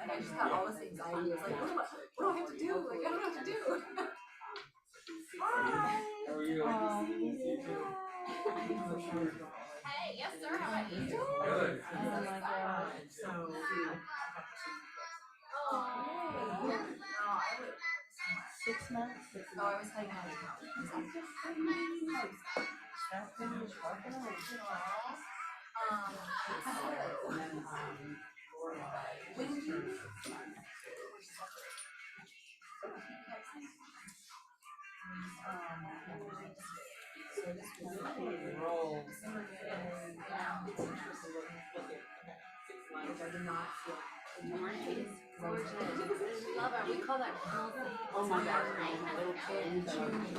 I just got all this anxiety. I was like, what do I have to do? Like, I don't know what to do. Hi. How are you? Hey, yes, sir. How about you? Good. Oh my God. So. Oh. 6 months. Oh, I was hanging out of town. When did you? So this was a role. Which I did not feel. Love it. We call that healthy. Oh my God, little kid. Love it.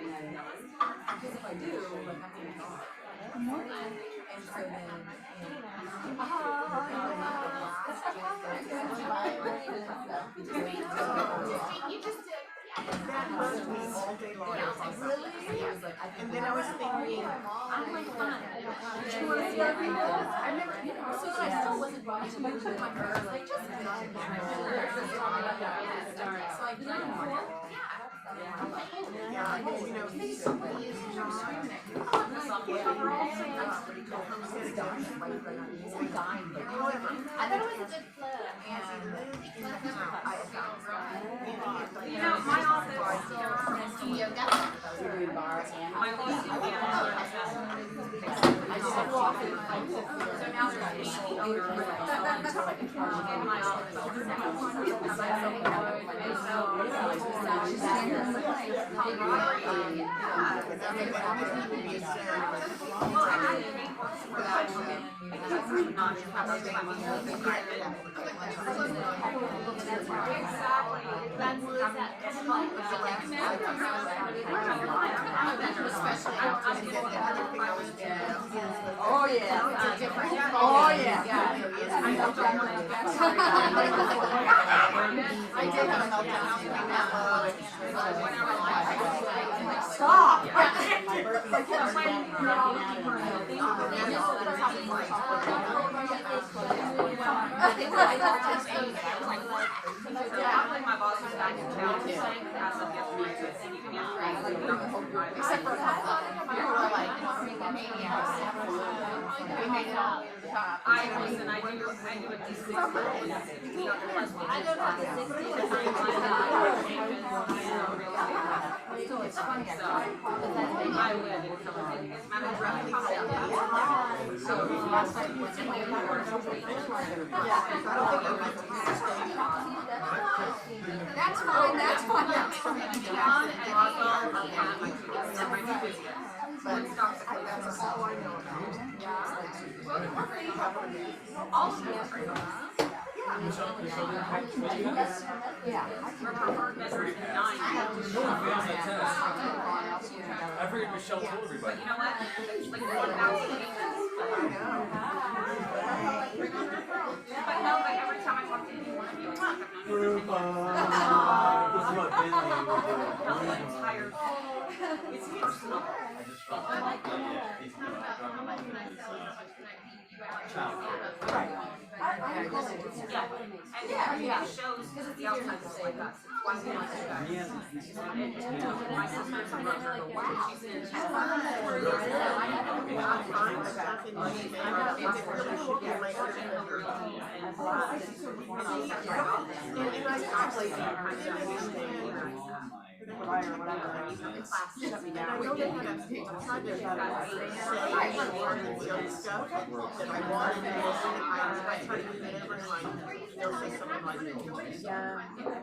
Because if I do, like I'm gonna talk. And so then, you just did. That bugged me all day long. Really? And then I was thinking, I'm like, fun. Do you want to see other people? I never, so I still wasn't buying too much of my girls. Like, just get on my so I did more. Yeah, you know, he's not. However, I thought it was a good flow. You know, my office studio got so now there's the owner in my office. Oh yeah. Oh yeah. I did have a meltdown. Stop. My boss was back in town saying as of yesterday, and you can except for a couple of them who were like maniacs. We made it up. I do a decent I don't have the 60 to 95. It's funny. I would. It's that's fine. That's fine. John and Roswell might be busy. But stocks I know about. All of them. I figured Michelle told everybody. But you know what? Like 1,000 but no, like every time I talk to anyone of you, I've known you for 10 years. I'm tired. It's personal. Yeah, it shows the outside is like us. Why we want to my sister's brother, she's in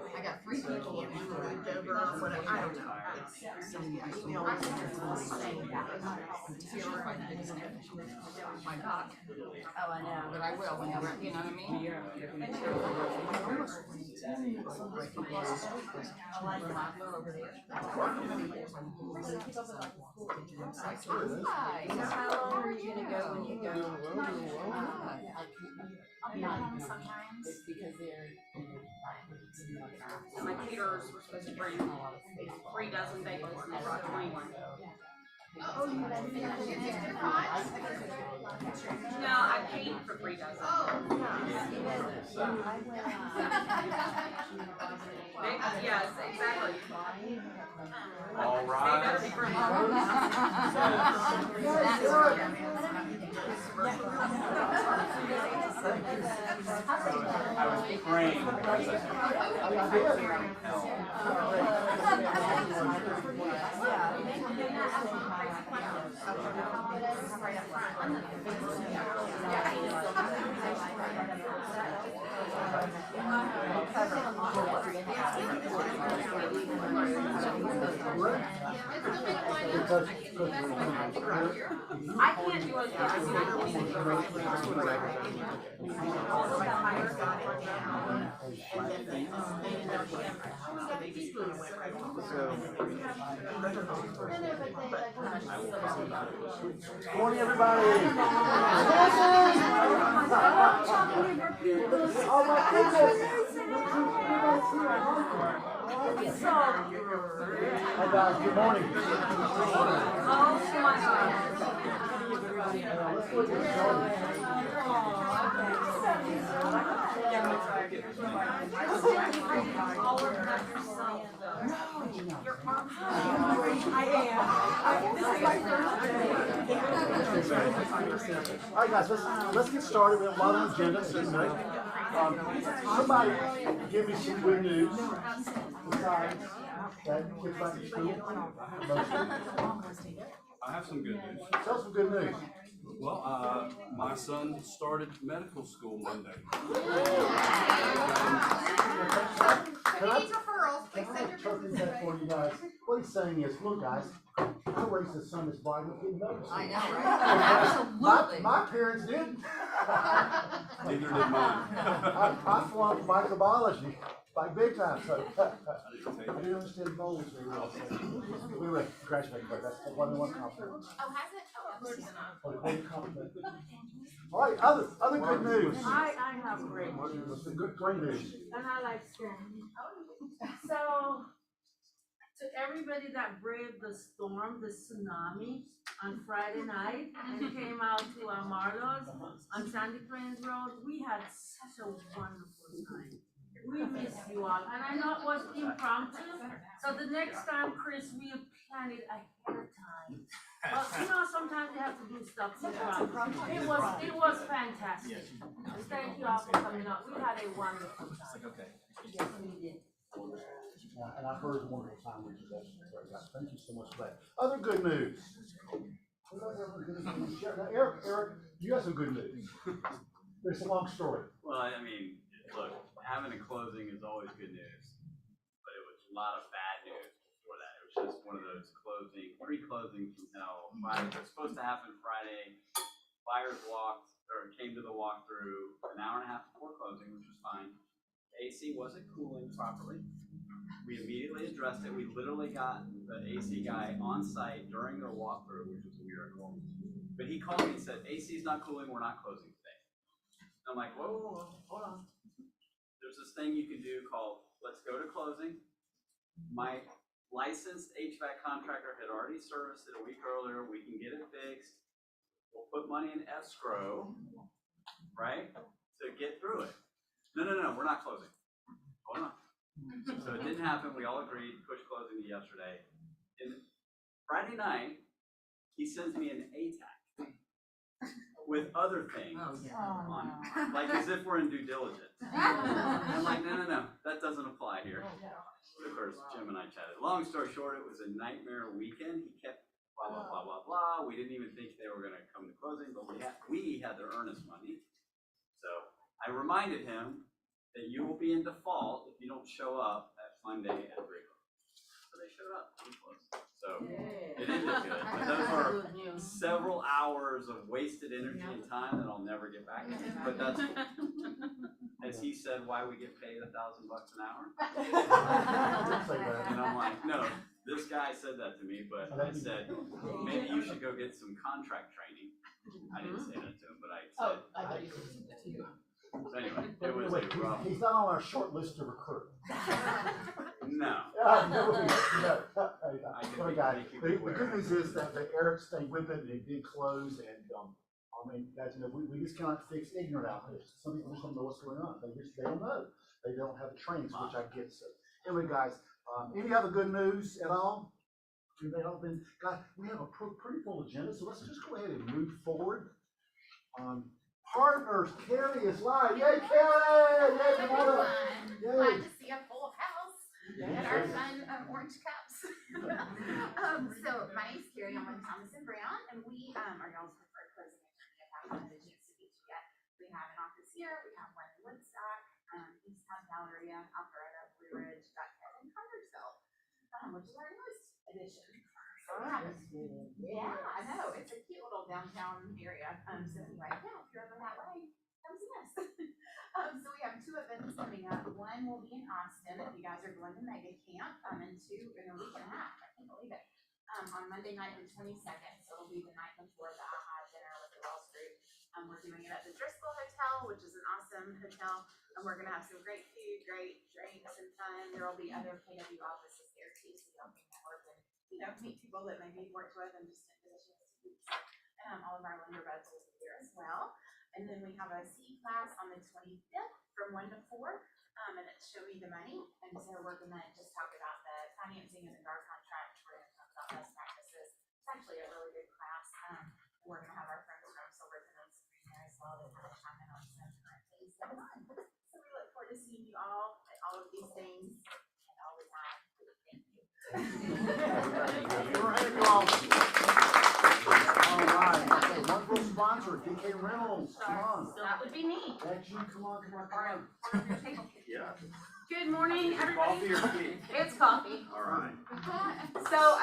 I got 3 people moved over or whatever. I don't know. My God. Oh, I know. But I will whenever, you know what I mean? Yeah. How long are you gonna go when you go? I'll be at home sometimes. Because they're my caterers were supposed to bring 3 dozen bagels and they brought 21. Oh, you had 65? No, I paid for 3 dozen. Oh, Yes, exactly. All They right. better be great. I was praying because I can't do it. Good morning, everybody. Oh my goodness. Hi guys, good morning. All right, guys, let's get started. We have a lot on the agenda. Somebody give me some good news. Besides that, kids back to school. I have some good news. Tell us some good news. Well, my son started medical school Monday. He needs referrals, please send your Turkey that for you guys. What he's saying is, look, guys, I raised a son that's bright and getting noticed. I know, right? Absolutely. My parents didn't. Neither did mine. I flunked microbiology like big time, so I didn't understand bowls very well. So we were graduating, but that's the one compliment. Oh, has it? Oh, One compliment. All right, other good news. I have great news, Great news. and I like sharing. So, to everybody that braved the storm, the tsunami on Friday night and came out to Marlo's on Sandy Plains Road, we had such a wonderful time. We miss you all, and I know it was impromptu, so the next time, Chris, we'll plan it ahead of time. But sometimes you have to do stuff impromptu. It was fantastic. Thank you all for coming out. We had a wonderful time. Yes, we did. And I've heard a wonderful time with you guys. Thank you so much for that. Other good news. Now, Eric, you have some good news. It's a long story. Well, I mean, look, having a closing is always good news, but it was a lot of bad news before that. It was just one of those pre-closings from hell. It was supposed to happen Friday. Buyers came to the walkthrough an hour and a half before closing, which was fine. AC wasn't cooling properly. We immediately addressed it. We literally got the AC guy on site during their walkthrough, which was a miracle. But he called me and said, AC's not cooling, we're not closing today. I'm like, whoa, hold on. There's this thing you can do called, let's go to closing. My licensed HVAC contractor had already serviced it a week earlier. We can get it fixed. We'll put money in escrow, right, to get through it. No, we're not closing. Hold on. So it didn't happen. We all agreed, push closing to yesterday. And Friday night, he sends me an ATAC with other things on, like as if we're in due diligence. I'm like, no, that doesn't apply here. Of course, Jim and I chatted. Long story short, it was a nightmare weekend. He kept blah, blah, blah, blah, blah. We didn't even think they were going to come to closing, but we had their earnest money. So I reminded him that you will be in default if you don't show up at Monday at 3 o'clock. So they showed up. We closed. So it ended good. But those were several hours of wasted energy and time that I'll never get back. But that's, as he said, why we get paid $1,000 an hour. And I'm like, no, this guy said that to me, but I said, maybe you should go get some contract training. I didn't say that to him, but I said. I thought you said that too. So anyway, it was a rough. He's not on our short list to recruit. No. The good news is that Eric stayed with it and it did close, and I mean, guys, you know, we just cannot fix ignorant outfits. Some people just don't know what's going on. They don't know. They don't have the training, which I get. So anyway, guys, any other good news at all? Anybody else been, guys, we have a pretty full agenda, so let's just go ahead and move forward. Partners, Carrie is live. Yay, Carrie! Yay, come on up. Yay. Glad to see a full house and our fun orange cups. So my name's Carrie, I'm with Thomas and Brown, and we are y'all's preferred closing attorney. I haven't had a chance to meet you yet. We have an office here, we have one in Woodstock, East Town, Galleria, Alpharetta, Blue Ridge, Buckhead, and Connersville, which is our newest addition. Yeah, I know, it's a cute little downtown area, so anyway, yeah, if you're ever that way, come see us. So we have 2 events coming up. One will be in Austin, if you guys are going to Mega Camp, and 2 in a week and a half, I can't believe it, on Monday night, the 22nd, so it'll be the night before the AHA dinner with the Wall Street. We're doing it at the Driscoll Hotel, which is an awesome hotel, and we're gonna have some great food, great drinks, and fun. There will be other KW offices there too, so y'all can network and, you know, meet people that maybe you've worked with and just in positions to do so. All of our lender reps will be here as well. And then we have a C class on the 25th from 1 to 4, and it's Show Me the Money. And so we're gonna just talk about the financing of the GAR contract. We're gonna talk about best practices. It's actually a really good class. We're gonna have our friends from Silverton and Sabrina as well that kind of chime in on some current things going on. So we look forward to seeing you all at all of these things and all the time. Thank you. We're ready to go. All right, okay, wonderful sponsor, DK Reynolds, come on. That would be neat. That's you, come on. Yeah. Good morning, everybody. Coffee or tea? It's coffee. All right. So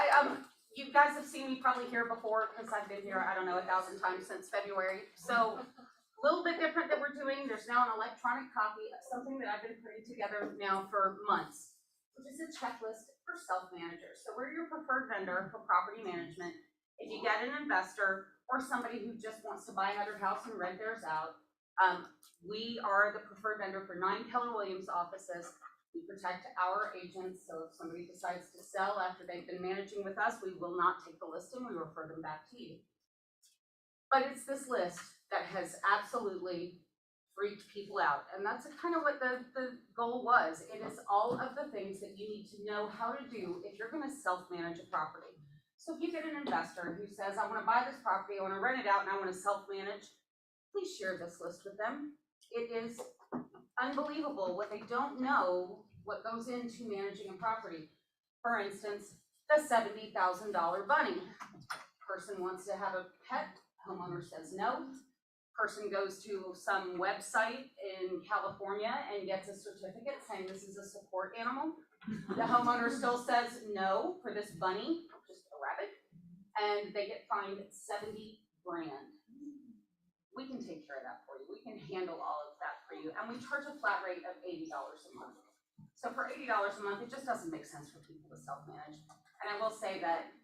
you guys have seen me probably here before because I've been here, I don't know, 1,000 times since February. So a little bit different that we're doing. There's now an electronic copy of something that I've been putting together now for months, which is a checklist for self-managers. So we're your preferred vendor for property management. If you get an investor or somebody who just wants to buy another house and rent theirs out, we are the preferred vendor for 9 Keller Williams offices. We protect our agents, so if somebody decides to sell after they've been managing with us, we will not take the listing, we refer them back to you. But it's this list that has absolutely freaked people out, and that's kind of what the goal was. It is all of the things that you need to know how to do if you're gonna self-manage a property. So if you get an investor who says, I wanna buy this property, I wanna rent it out, and I wanna self-manage, please share this list with them. It is unbelievable what they don't know what goes into managing a property. For instance, the $70,000 bunny. Person wants to have a pet, homeowner says no. Person goes to some website in California and gets a certificate saying this is a support animal. The homeowner still says no for this bunny, just a rabbit, and they get fined $70 grand. We can take care of that for you. We can handle all of that for you. And we charge a flat rate of $80 a month. So for $80 a month, it just doesn't make sense for people to self-manage. And I will say that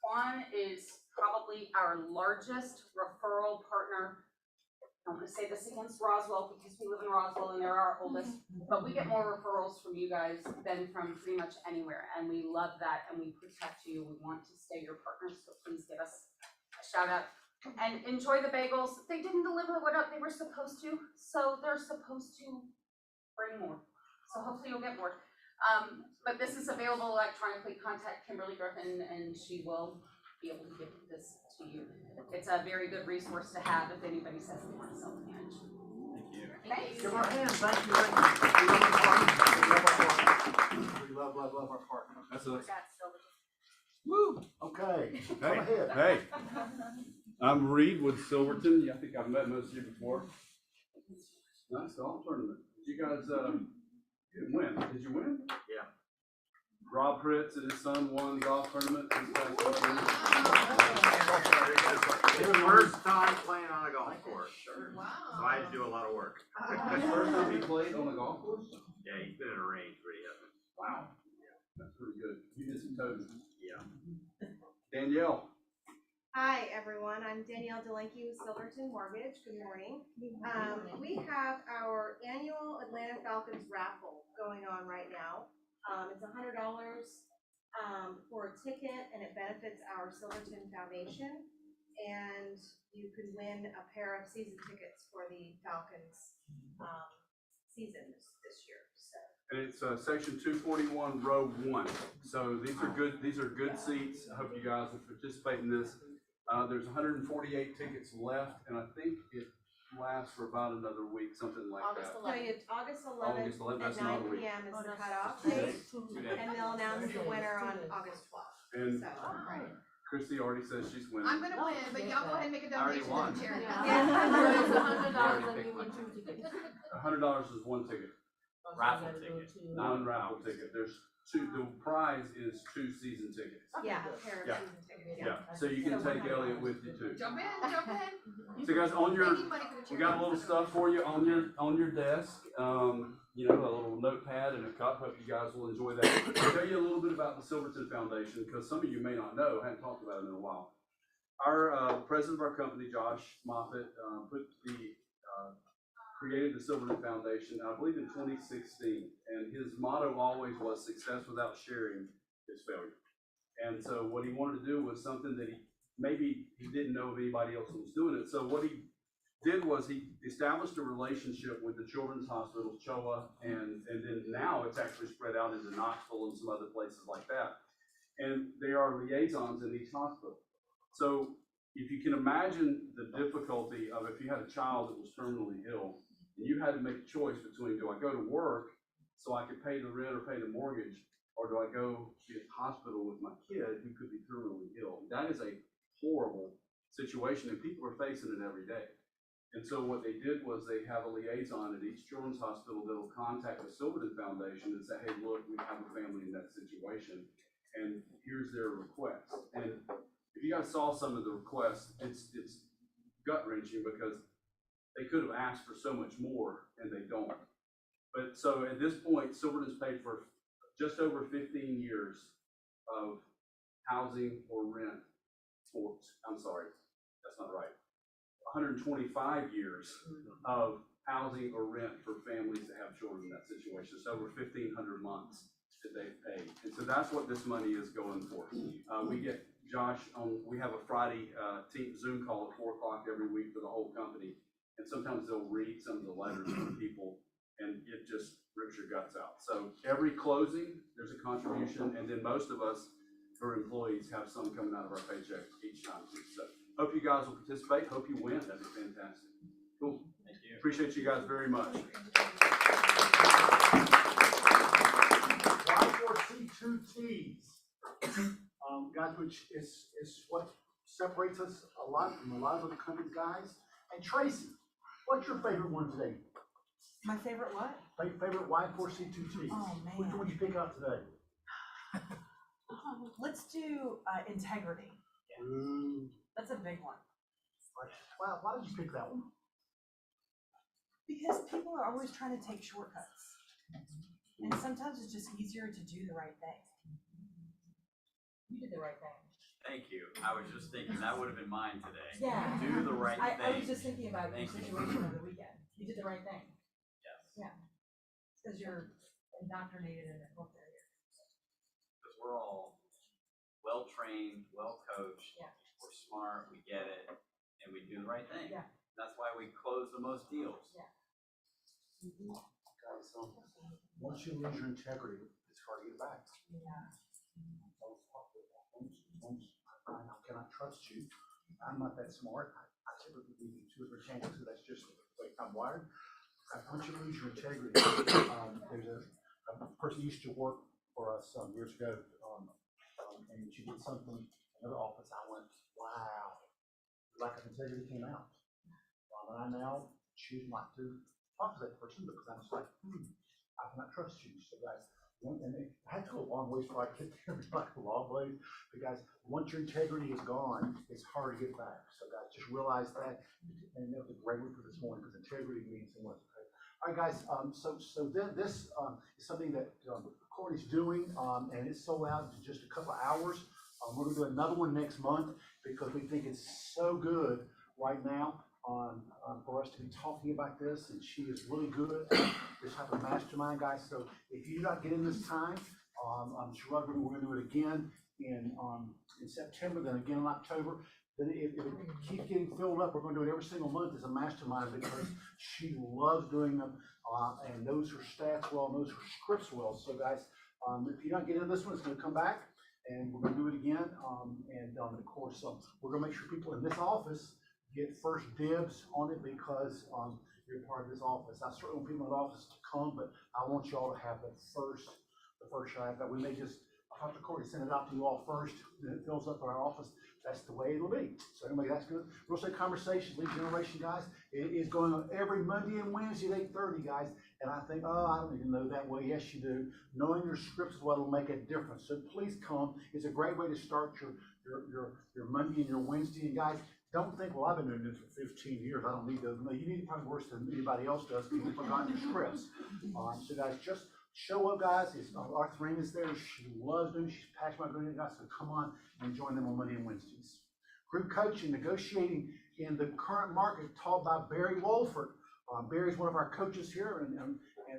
Juan is probably our largest referral partner. I don't want to say this against Roswell because we live in Roswell and they're our oldest, but we get more referrals from you guys than from pretty much anywhere. And we love that and we protect you. We want to stay your partners, so please give us a shout out. And enjoy the bagels. They didn't deliver what they were supposed to, so they're supposed to bring more. So hopefully you'll get more. But this is available electronically. Contact Kimberly Griffin and she will be able to give this to you. It's a very good resource to have if anybody says they want to self-manage. Thank you. Give her a hand, thank you. We love our partner. That's a, Woo, okay, go ahead. hey, I'm Reed with Silverton. I think I've met most of you before. Nice golf tournament. Did you guys, you didn't win. Did you win? Yeah. Rob Pritz and his son won the golf tournament. It's the first time playing on a golf course. Sure. Wow. So I had to do a lot of work. First time he played on a golf course? Yeah, he's been in a range, but he hasn't. Wow. That's pretty good. You did some toes. Yeah. Danielle. Hi, everyone. I'm Danielle Delanke with Silverton Mortgage. Good morning. We have our annual Atlanta Falcons raffle going on right now. It's $100 for a ticket, and it benefits our Silverton Foundation. and you can win a pair of season tickets for the Falcons, season this year, so. And it's section 241, row 1. So these are good seats. I hope you guys will participate in this. There's 148 tickets left, and I think it lasts for about another week, something like August that. No, it's August August 11th, 11th that's at not a 9 week. PM is the cutoff 2 date, days. 2 days. and they'll announce the winner on August 12th, And so. Christy already says she's winning. I'm gonna win, but y'all go ahead and make a I already donation won. to the charity. Yeah, it's $100 and you win 2 tickets. $100 is one ticket, Raffle ticket. one raffle ticket. There's two, the prize is 2 season tickets. Yeah, a pair of Yeah. season tickets, Yeah, so you can take Elliot with you too. Jump in. So guys, on your, Making money for the charity. we got a little stuff for you on your desk. You know, a little notepad and a cup. Hope you guys will enjoy that. I'll tell you a little bit about the Silverton Foundation because some of you may not know. I haven't talked about it in a while. Our president of our company, Josh Moffett, created the Silverton Foundation, I believe in 2016, and his motto always was success without sharing is failure. And so what he wanted to do was something that maybe he didn't know if anybody else was doing it. So what he did was he established a relationship with the Children's Hospital, CHOA, and then now it's actually spread out into Knoxville and some other places like that. And they are liaisons in each hospital. So if you can imagine the difficulty of if you had a child that was terminally ill, and you had to make a choice between, do I go to work so I could pay the rent or pay the mortgage, or do I go to the hospital with my kid who could be terminally ill? That is a horrible situation, and people are facing it every day. And so what they did was they have a liaison at each children's hospital that will contact the Silverton Foundation and say, hey, look, we have a family in that situation, and here's their request. And if you guys saw some of the requests, it's gut-wrenching because they could have asked for so much more, and they don't. But so at this point, Silverton's paid for just over 15 years of housing or rent for, I'm sorry, that's not right. 125 years of housing or rent for families that have children in that situation. So over 1,500 months that they've paid. And so that's what this money is going for. We get Josh on, we have a Friday team Zoom call at 4 o'clock every week for the whole company. And sometimes they'll read some of the letters from people and it just rips your guts out. So every closing, there's a contribution, and then most of us who are employees have some coming out of our paycheck each time too. So hope you guys will participate. Hope you win. That'd be fantastic. Cool. Thank you. Appreciate you guys very much. Y4C2Ts, guys, which is what separates us a lot from a lot of other companies, guys. And Tracy, what's your favorite one today? My favorite what? Favorite Y4C2T? Oh, man. Which one would you pick out today? Let's do integrity. Ooh. That's a big one. Wow, why did you pick that one? Because people are always trying to take shortcuts. And sometimes it's just easier to do the right thing. You did the right thing. Thank you. I was just thinking that would have been mine today. Yeah. Do the right thing. I was just thinking about your Thank you. situation over the weekend. You did the right thing. Yes. Yeah. Because you're indoctrinated in it. Because we're all well-trained, well-coached. Yeah. We're smart, we get it, and we do the right thing. Yeah. That's why we close the most deals. Yeah. Guys, once you lose your integrity, it's hard to get back. Yeah. Once I find I cannot trust you, I'm not that smart. I typically give you 2 or 3 chances, so that's just the way I'm wired. Once you lose your integrity, there's a person used to work for us years ago, and she did something in another office. I went, wow, lack of integrity came out. And I now choose not to talk to that person because I'm just like, I cannot trust you. So guys, and it had to go a long ways before I get there, like a long ways. But guys, once your integrity is gone, it's hard to get back. So guys, just realize that, and that was a great word for this morning because integrity means so much. Okay? All right, guys. So then this is something that Courtney's doing, and it's sold out in just a couple of hours. We're gonna do another one next month because we think it's so good right now. For us to be talking about this, and she is really good at this type of mastermind, guys. So if you do not get in this time, I'm sure we're going to do it again in September, then again in October. then if it keeps getting filled up, we're gonna do it every single month as a mastermind because she loves doing them, and knows her stats well, knows her scripts well. So guys, if you're not getting this one, it's gonna come back and we're gonna do it again. Of course, we're gonna make sure people in this office get first dibs on it because, you're part of this office. I certainly want people in the office to come, but I want y'all to have the first shot. That we may just, I'll have to Corey send it out to you all first, then it fills up our office. That's the way it'll be. So anyway, that's good. Real estate conversations, lead generation, guys. It is going on every Monday and Wednesday at 8:30, guys. And I think, oh, I don't even know that way. Yes, you do. Knowing your scripts is what will make a difference. So please come. It's a great way to start your Monday and your Wednesday. And guys, don't think, well, I've been doing this for 15 years. I don't need those. No, you need it probably worse than anybody else does because you've forgotten your scripts. So guys, just show up, guys. Our Thrain is there. She loves doing it. She's passionate about doing it, guys. So come on and join them on Monday and Wednesdays. Group coaching, negotiating in the current market, taught by Barry Wolford. Barry's one of our coaches here and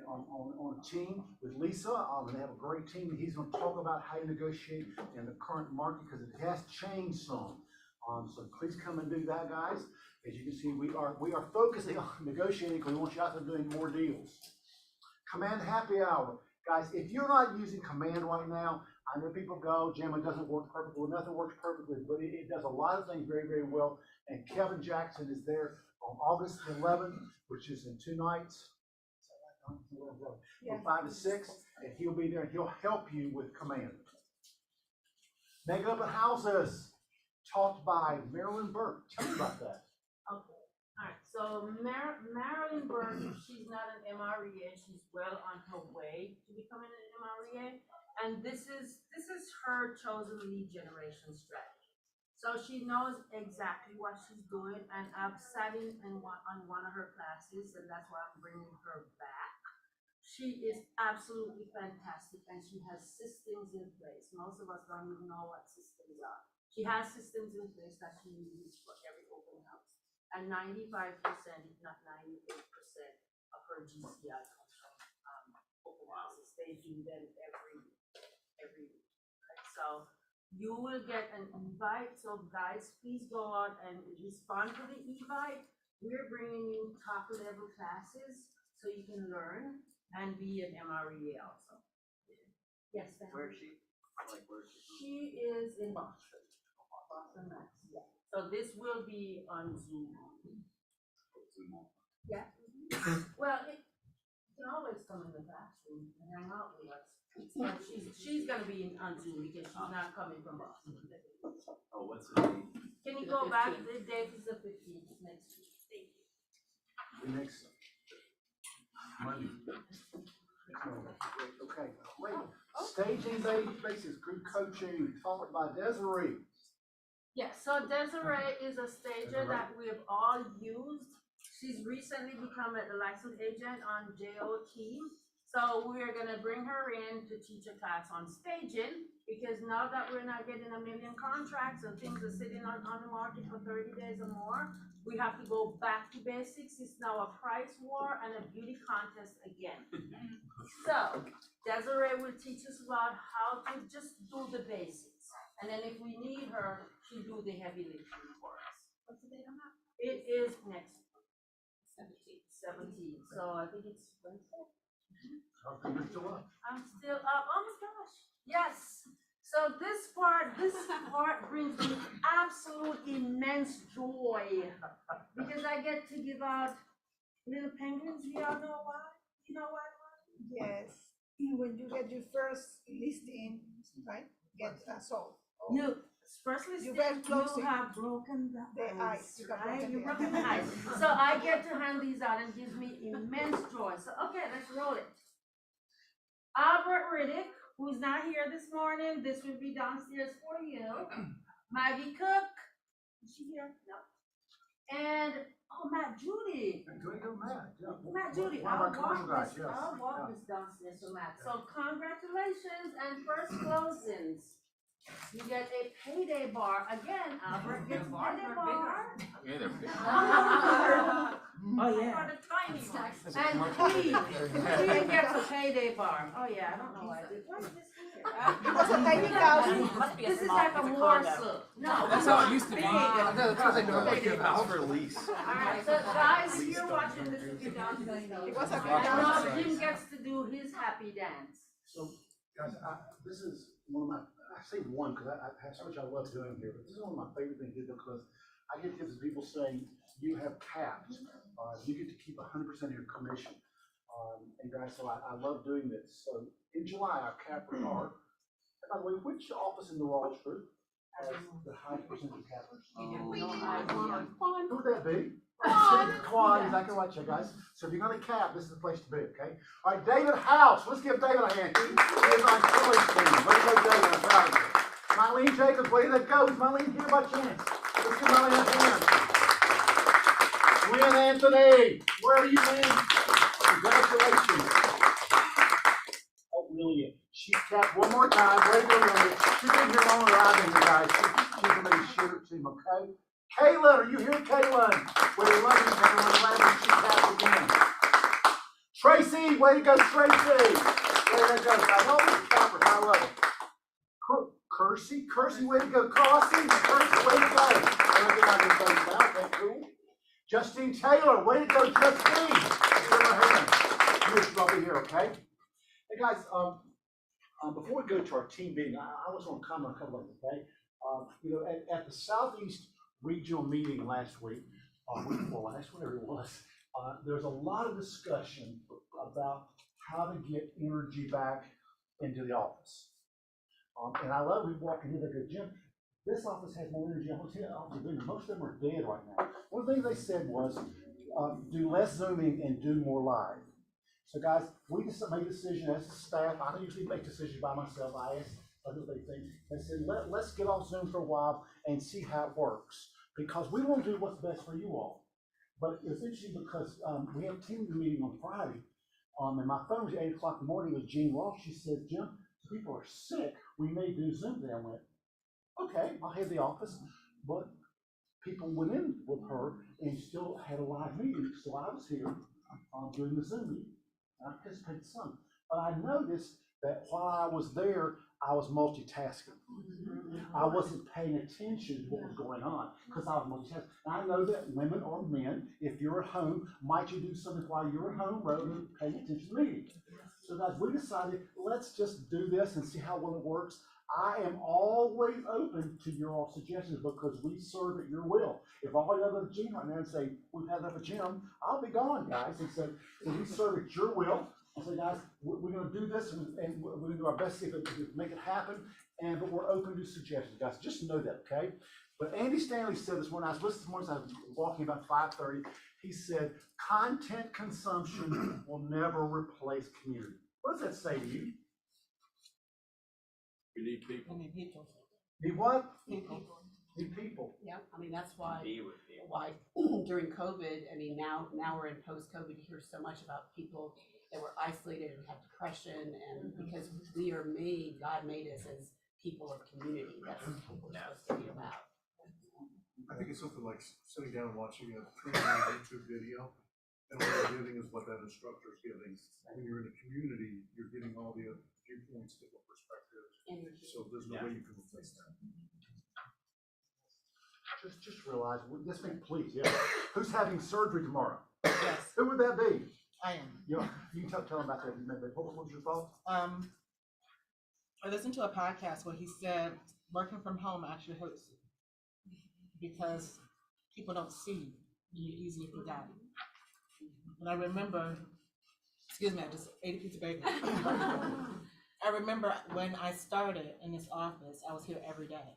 on a team with Lisa. They have a great team. And he's going to talk about how you negotiate in the current market because it has changed some. So please come and do that, guys. As you can see, we are focusing on negotiating because we want you out there doing more deals. Command happy hour. Guys, if you're not using Command right now, I know people go, Jim, it doesn't work perfectly. Well, nothing works perfectly, but it does a lot of things very, very well. And Kevin Jackson is there on August 11th, which is in 2 nights. From 5 to 6, and he'll be there and he'll help you with Command. Make Open Houses, taught by Marilyn Burke. Tell me about that. Okay, all right, so Marilyn Burke, she's not an MREA, she's well on her way to becoming an MREA, and this is her chosen lead generation strategy. So she knows exactly what she's doing, and I've sat in on one of her classes, and that's why I'm bringing her back. She is absolutely fantastic, and she has systems in place. Most of us don't even know what systems are. She has systems in place that she uses for every open house. And 95%, if not 98% of her GCI comes from open houses. They do them every week. Right? So you will get an invite. So guys, please go out and respond to the invite. We're bringing you top level classes so you can learn and be an MREA also. Yes, ma'am. Where is she? Like, where is she? She is in Boston. Max, yeah. So this will be on Zoom. Yeah. Well, you can always come in the classroom and hang out with us. But she's gonna be on Zoom because she's not coming from Boston. Oh, what's the date? Can you go back? The date is the 15th next week. Thank you. The next Monday. Okay, great. Staging basis, group coaching, taught by Desiree. Yes, so Desiree is a stager that we have all used. She's recently become a licensed agent on JOT. So we're gonna bring her in to teach a class on staging because now that we're not getting 1 million contracts and things are sitting on the market for 30 days or more, we have to go back to basics. It's now a price war and a beauty contest again. So Desiree will teach us about how to just do the basics. And then if we need her, she'll do the heavy lifting for us. What's the date on that? It is next 17. So I think it's Wednesday. You're still up. I'm still up. Oh my gosh. Yes. So this part brings me absolute immense joy because I get to give out little penguins. You all know why? You know why? Yes, when you get your first listing, right, get sold. You first listing, you have broken the ice, right? You broken the ice. So I get to hand these out and gives me immense joy. So okay, let's roll it. Albert Riddick, who's not here this morning, this will be downstairs for you. Maggie Cook, is she here? No. And Matt Judy. Matt Judy, I'll walk this downstairs for Matt. So congratulations and first closings. You get a payday bar. Again, Albert gets a payday bar. Yeah, they're big. Oh, yeah. And Queen gets a payday bar. Oh, yeah, I don't know why I did. Why is this here? So there you go. Must be a This is small, like it's a a morsel. condo. No. That's how it used to be. big. That's what they do. They give out for lease. Alright, so guys, if you're watching this with your dogs, It was a I good know dance. Jim gets to do his happy dance. So, guys, this is one of my, I say one, because I have so much I love doing here, but this is one of my favorite things to do because I get tips of people saying, you have caps, you get to keep 100% of your commission. And guys, so I love doing this. So in July, our capper are, and by the way, which office in the Rawls group has the highest percentage of cappers? Who would that be? Quan, exactly right, you guys. So if you're gonna cap, this is the place to be, okay? All right, David House, let's give David a hand. He is on Philly's team. Way to go, David, I'm proud of you. Mylene Jacobs, way to go. Is Mylene here by chance? Let's give Mylene a hand. Lynn Anthony, where are you, Lynn? Congratulations. Oh, really? She's capped one more time. Way to go, Lynn. She's been here longer than I've been here, guys. She's gonna be a shooter team, okay? Kaylin, are you here, Kaylin? We love you, Kaylin. We're glad that she tapped again. Tracy, way to go, Tracy. Way to go. I love this capper. I love it. Kersey, way to go. Carsey, Kersey, way to go. I'm going to get on your face now. Okay, cool. Justine Taylor, way to go, Justine. Give her a hand. You're probably here, okay? Hey, guys, before we go to our team meeting, I was going to comment on a couple of things, okay? You know, at the Southeast Regional meeting last week, week before last, whatever it was, there was a lot of discussion about how to get energy back into the office. And I love we walk in here, they go, Jim, this office has more energy. Most of them are dead right now. One thing they said was, do less Zooming and do more live. So guys, we just made a decision as a staff. I don't usually make decisions by myself. I asked other big things. They said, let's get off Zoom for a while and see how it works. Because we want to do what's best for you all. But it's interesting because we have a team meeting on Friday. And my phone was at 8 o'clock in the morning with Jean Walsh. She said, Jim, people are sick. We may do Zoom today. I went, okay, I'll head to the office. But people went in with her and still had a live meeting. So I was here doing the Zoom meeting. I participated some. But I noticed that while I was there, I was multitasking. I wasn't paying attention to what was going on because I was multitasking. And I know that women or men, if you're at home, might you do something while you're at home rather than paying attention to the meeting. So guys, we decided, let's just do this and see how well it works. I am always open to your all suggestions because we serve at your will. If all you go to the gym right now and say, we've had enough of gym, I'll be gone, guys. And so we serve at your will. And so guys, we're going to do this and we're going to do our best to make it happen. But we're open to suggestions, guys. Just know that, okay? But Andy Stanley said this morning, I was listening this morning, I was walking about 5:30. He said, content consumption will never replace community. What does that say to you? We need people. We need people. Need what? People. Need people. Yeah, I mean, that's why, Be with people. why during COVID, I mean, now we're in post-COVID, you hear so much about people that were isolated and have depression, and because we are made, God made us as people of community. That's what we're supposed to be about. I think it's something like sitting down and watching a training on YouTube video, and what they're giving is what that instructor is giving. When you're in a community, you're getting all the viewpoints, different perspectives, so there's no way you can replace that. Just realize, this thing, please, yeah. Who's having surgery tomorrow? Yes, Who would that be? I am. You know, you can tell them about that. What was your thought? I listened to a podcast where he said working from home actually hurts you because people don't see you, you're easily forgotten. And I remember, excuse me, I just ate a piece of bacon. I remember when I started in this office, I was here every day.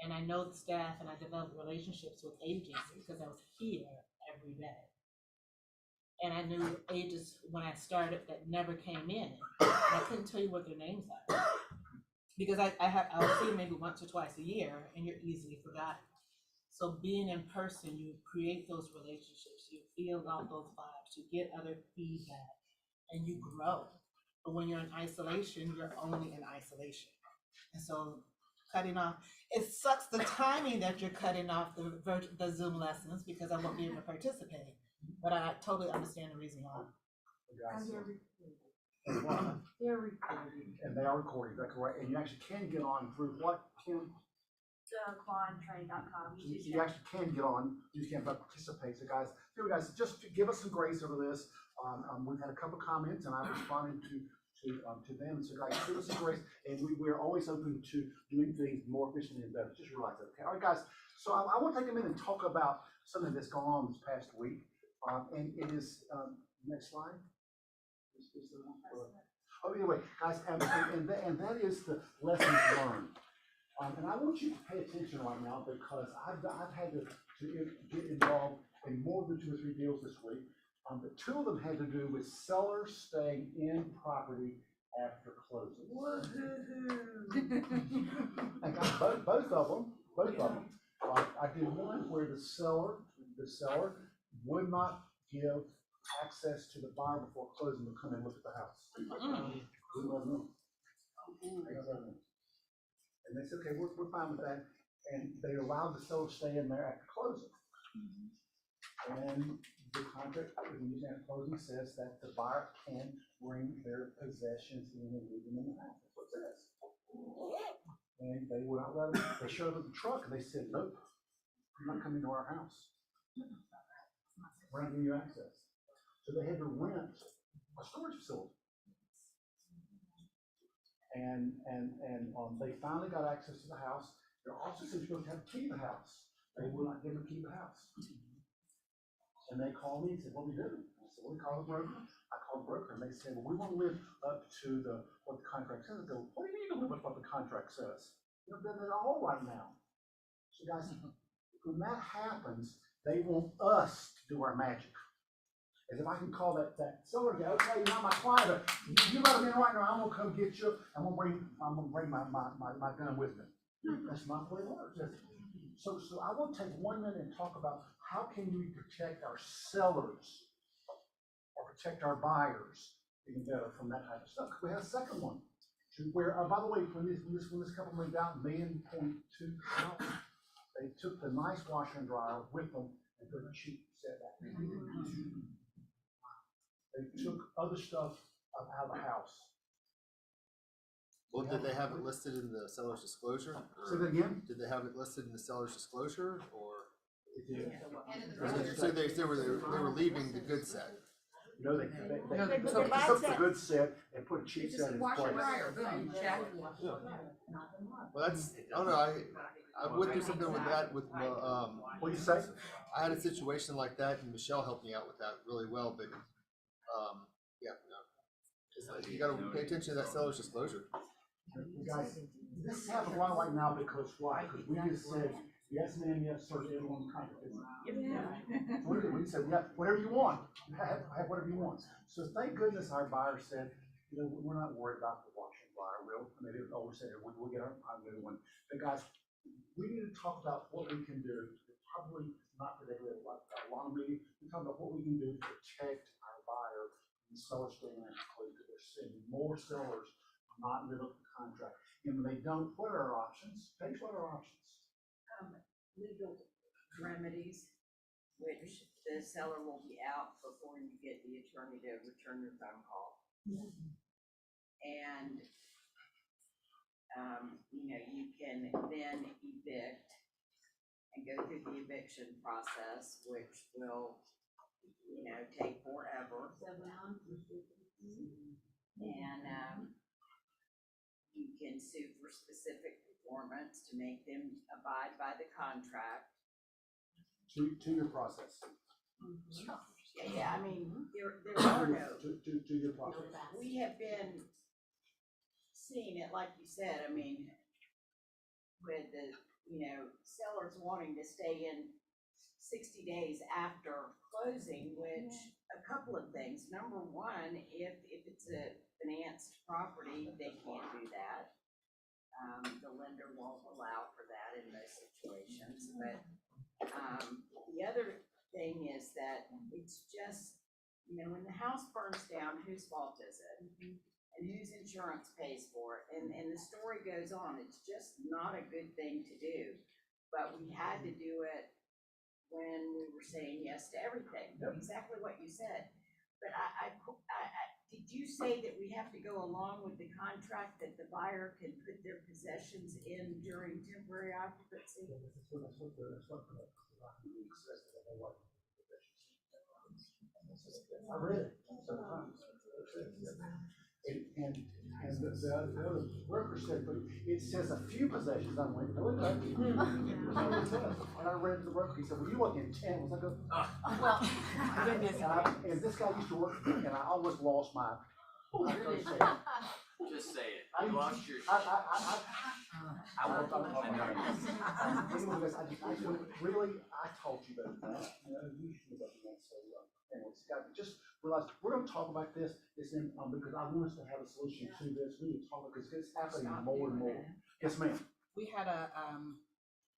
And I know the staff and I developed relationships with agents because I was here every day. And I knew agents when I started that never came in. And I couldn't tell you what their names are. Because I'll see you maybe once or twice a year and you're easily forgotten. So being in person, you create those relationships, you feel out those vibes, you get other feedback, and you grow. But when you're in isolation, you're only in isolation. And so cutting off, it sucks the timing that you're cutting off the Zoom lessons because I won't be able to participate. But I totally understand the reason why. And what? They're recording. And they are recording, is that correct? And you actually can get on through what, Kim? Quantrain.com. So you actually can get on, you just can't participate. So guys, just to give us some grace over this. We've had a couple comments and I've responded to them. So guys, give us some grace, and we're always open to doing things more efficiently and better. Just realize that, okay? All right, guys. So I want to take a minute and talk about something that's gone on this past week. And it is, next slide. Oh, anyway, guys, and that is the lessons learned. And I want you to pay attention right now because I've had to get involved in more than 2 or 3 deals this week. But 2 of them had to do with sellers staying in property after closing. And both of them, I did one where the seller would not give access to the buyer before closing to come and look at the house. Wouldn't let them in. And they said, okay, we're fine with that. And they allowed the seller to stay in there after closing. And the contract after closing says that the buyer can bring their possessions in and leave them in the house. That's what it says. And they would not let them. They showed up at the truck and they said, nope, you're not coming to our house. We're not giving you access. So they had to rent a storage facility. And they finally got access to the house. They're also supposed to have a key to the house. They will not give them a key to the house. And they called me and said, what do we do? I said, well, we call the broker. I called the broker and they said, well, we want to live up to what the contract says. I go, what do you mean to live up to what the contract says? You know, they're all right now. So guys, when that happens, they want us to do our magic. As if I can call that seller guy, okay, you're not my client, but you let me in right now, I'm gonna come get you, I'm gonna bring my gun with me. That's not the way it works, is it? So I want to take 1 minute and talk about how can we protect our sellers or protect our buyers even better from that type of stuff. We had a second one where, by the way, when this couple moved out, $1.2 million out, they took the nice washer and dryer with them and put a cheap set back. They took other stuff out of the house. Well, did they have it listed in the seller's disclosure? Say that again? Did they have it listed in the seller's disclosure, or? Yeah. So they were leaving the good set. No, they took the good set and put a cheap set in place. Well, that's, I don't know, I went through something with that with, What do you say? I had a situation like that, and Michelle helped me out with that really well, but, yeah, no. It's like, you gotta pay attention to that seller's disclosure. Guys, this is happening a lot right now because why? Because we just said, yes, ma'am, yes, sir, to everyone contract. We said, yeah, whatever you want, have whatever you want. So thank goodness our buyer said, you know, we're not worried about the washer and dryer. They always said, we'll get our new one. But guys, we need to talk about what we can do. Probably not particularly like a long meeting. We talk about what we can do to protect our buyer and seller staying in because they're seeing more sellers not live up to the contract. And when they don't, what are our options? Paige, what are our options? Legal remedies, which the seller will be out before you get the attorney to return your phone call. And, you know, you can then evict and go through the eviction process, which will, you know, take forever. And, you can sue for specific performance to make them abide by the contract. To your process. Yeah, I mean, there are no. To your process. We have been seeing it, like you said, I mean, with the, you know, sellers wanting to stay in 60 days after closing, which a couple of things. Number one, if it's a financed property, they can't do that. The lender won't allow for that in most situations. But the other thing is that it's just, you know, when the house burns down, whose fault is it? And whose insurance pays for it? And the story goes on. It's just not a good thing to do. But we had to do it when we were saying yes to everything. Yep. Exactly what you said. But did you say that we have to go along with the contract that the buyer can put their possessions in during temporary occupancy? I read it several times. And the other broker said, but it says a few possessions. I went, no, it doesn't. And I read the broker, he said, well, you look intent. Was I go? Well, goodness. And this guy used to work for me, and I almost lost my. Just say it. I You lost your. I won't talk about that. Anyway, guys, really, I taught you better than that. You know, you should have done that. So, anyways, guys, just realize we're going to talk about this. It's in because I want us to have a solution to this. We need to talk about this because it's happening more and more. Yes, ma'am. We had a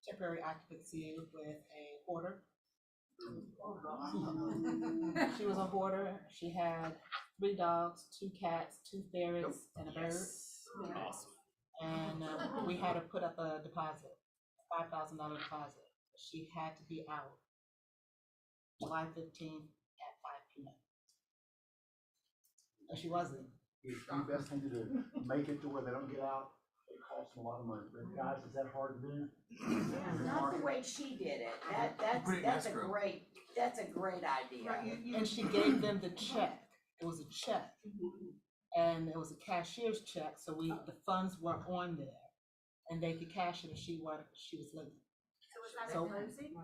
temporary occupancy with a hoarder. She was a hoarder. She had 3 dogs, 2 cats, 2 ferrets, and a bird. And we had her put up a deposit, $5,000 deposit. She had to be out July 15th at 5 p.m. And she wasn't. It's the best thing to do. Make it to where they don't get out. It costs them a lot of money. But guys, is that hard to do? Not the way she did it. That's a great idea. And she gave them the check. It was a check. And it was a cashier's check, so the funds were on there, and they could cash it if she was late. So was that So- at closing?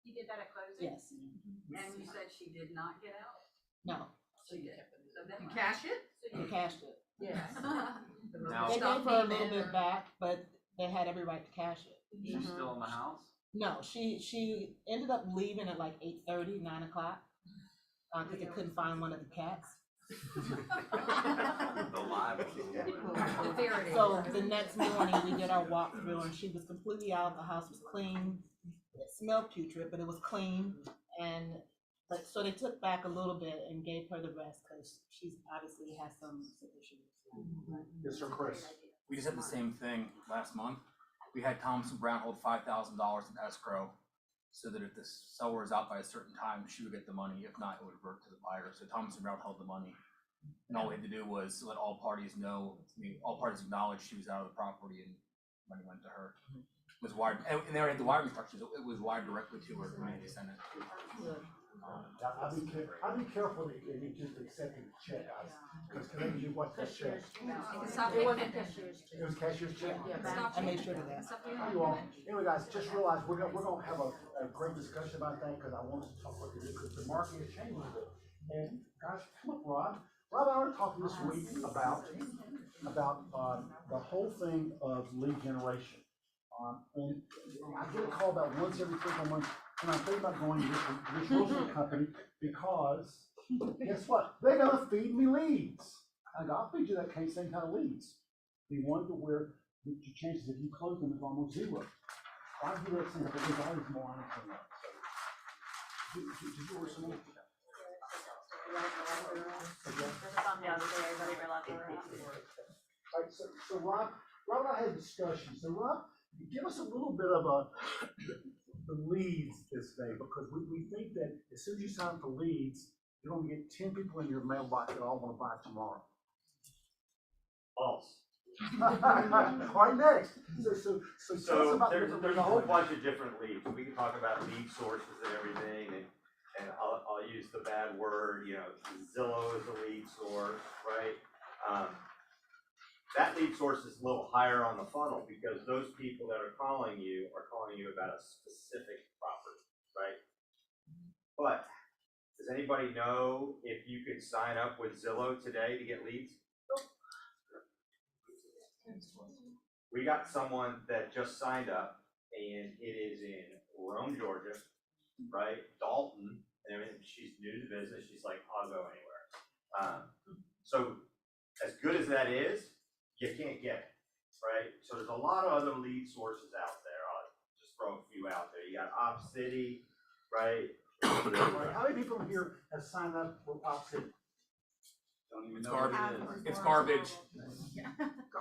You did that at closing? Yes. And you said she did not get out? No. She did. So then You cash it? They cashed it. Yes. Now, They gave her a little bit back, but they had every right to cash it. she's still in the house? No, she ended up leaving at like 8:30, 9 o'clock, because they couldn't find one of the cats. The live. So the next morning, we did our walkthrough, and she was completely out. The house was clean. It smelled putrid, but it was clean. But so they took back a little bit and gave her the rest because she's obviously has some issues. Yes, sir, Chris. We just had the same thing last month. We had Thompson Brown hold $5,000 in escrow so that if the seller was out by a certain time, she would get the money. If not, it would revert to the buyer. So Thompson Brown held the money. And all we had to do was let all parties know, all parties acknowledged she was out of the property and money went to her. It was wired, and they already had the wiring instructions. It was wired directly to her when they sent it. I'd be careful that you just accepting the check, guys, because can you watch that check? It wasn't cashier's check. It was cashier's check? I made sure of that. You all, anyway, guys, just realize we're gonna have a great discussion about that, because I want us to talk about this, because the market is changing a bit. And guys, come up, Rob. Rob and I were talking this week about the whole thing of lead generation. And I get a call about once every 3 months, and I'm thinking about going to this real estate company, because guess what? They're gonna feed me leads. I go, I'll feed you that same kind of leads. The one to where the chances of you closing them is almost 0. I'll do that thing, but there's always more on it than that. So, did you order some more? All right, so Rob and I had a discussion. So Rob, give us a little bit of the leads this day, because we think that as soon as you sign up for leads, you're gonna get 10 people in your mailbox that all wanna buy tomorrow. False. All right, next. So tell us about There's a whole bunch of different leads. We can talk about lead sources and everything, and I'll use the bad word, Zillow is a lead source, right? That lead source is a little higher on the funnel, because those people that are calling you about a specific property, right? But does anybody know if you could sign up with Zillow today to get leads? We got someone that just signed up, and it is in Rome, Georgia, right? Dalton, and everything. She's new to the business. She's like, I'll go anywhere. So as good as that is, you can't get it, right? So there's a lot of other lead sources out there. I'll just throw a few out there. You got Op City, right? How many people here have signed up for Op City? Don't even It's know what garbage. it is. It's garbage.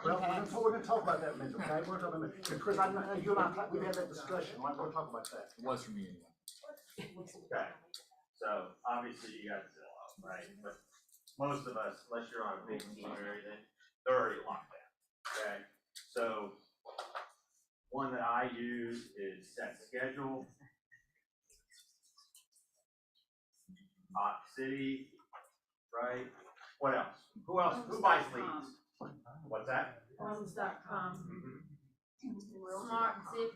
Well, we're gonna talk about that in a minute, okay? We're talking about, and Chris, you and I, we've had that discussion, right? We're gonna talk about that. It was for me anyway. Okay. So obviously you got Zillow, right? But most of us, unless you're on a big team or anything, they're already locked down, okay? So, one that I use is Set Schedule. Hot City, right? What else? Who else? Who buys leads? What's that? Homes.com. Smart Zip.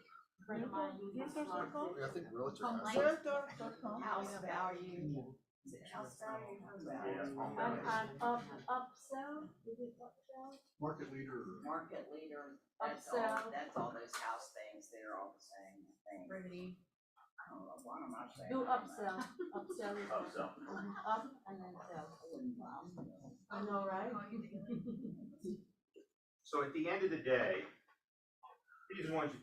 Friend of mine uses Smart Zip. Yeah, I think realtor Home has Link. Realtor.com. House value. Is it house value? Home value. Upsell, is it upsell? Market leader. Market leader, that's all those house things, they're all the same thing. Pretty. I don't know, why am I saying? Do upsell, upsell is Upsell. up and then sell. I know, right? So at the end of the day, these are the ones you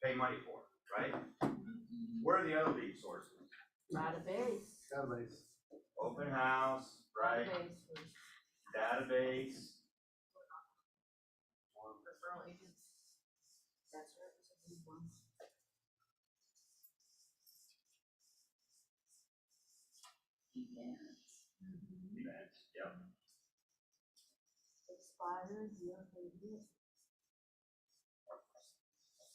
pay money for, right? Where are the other lead sources? Database. Database. Open house, right? Database. Referral agents. That's right. Events, yep. Expires, yeah, they do.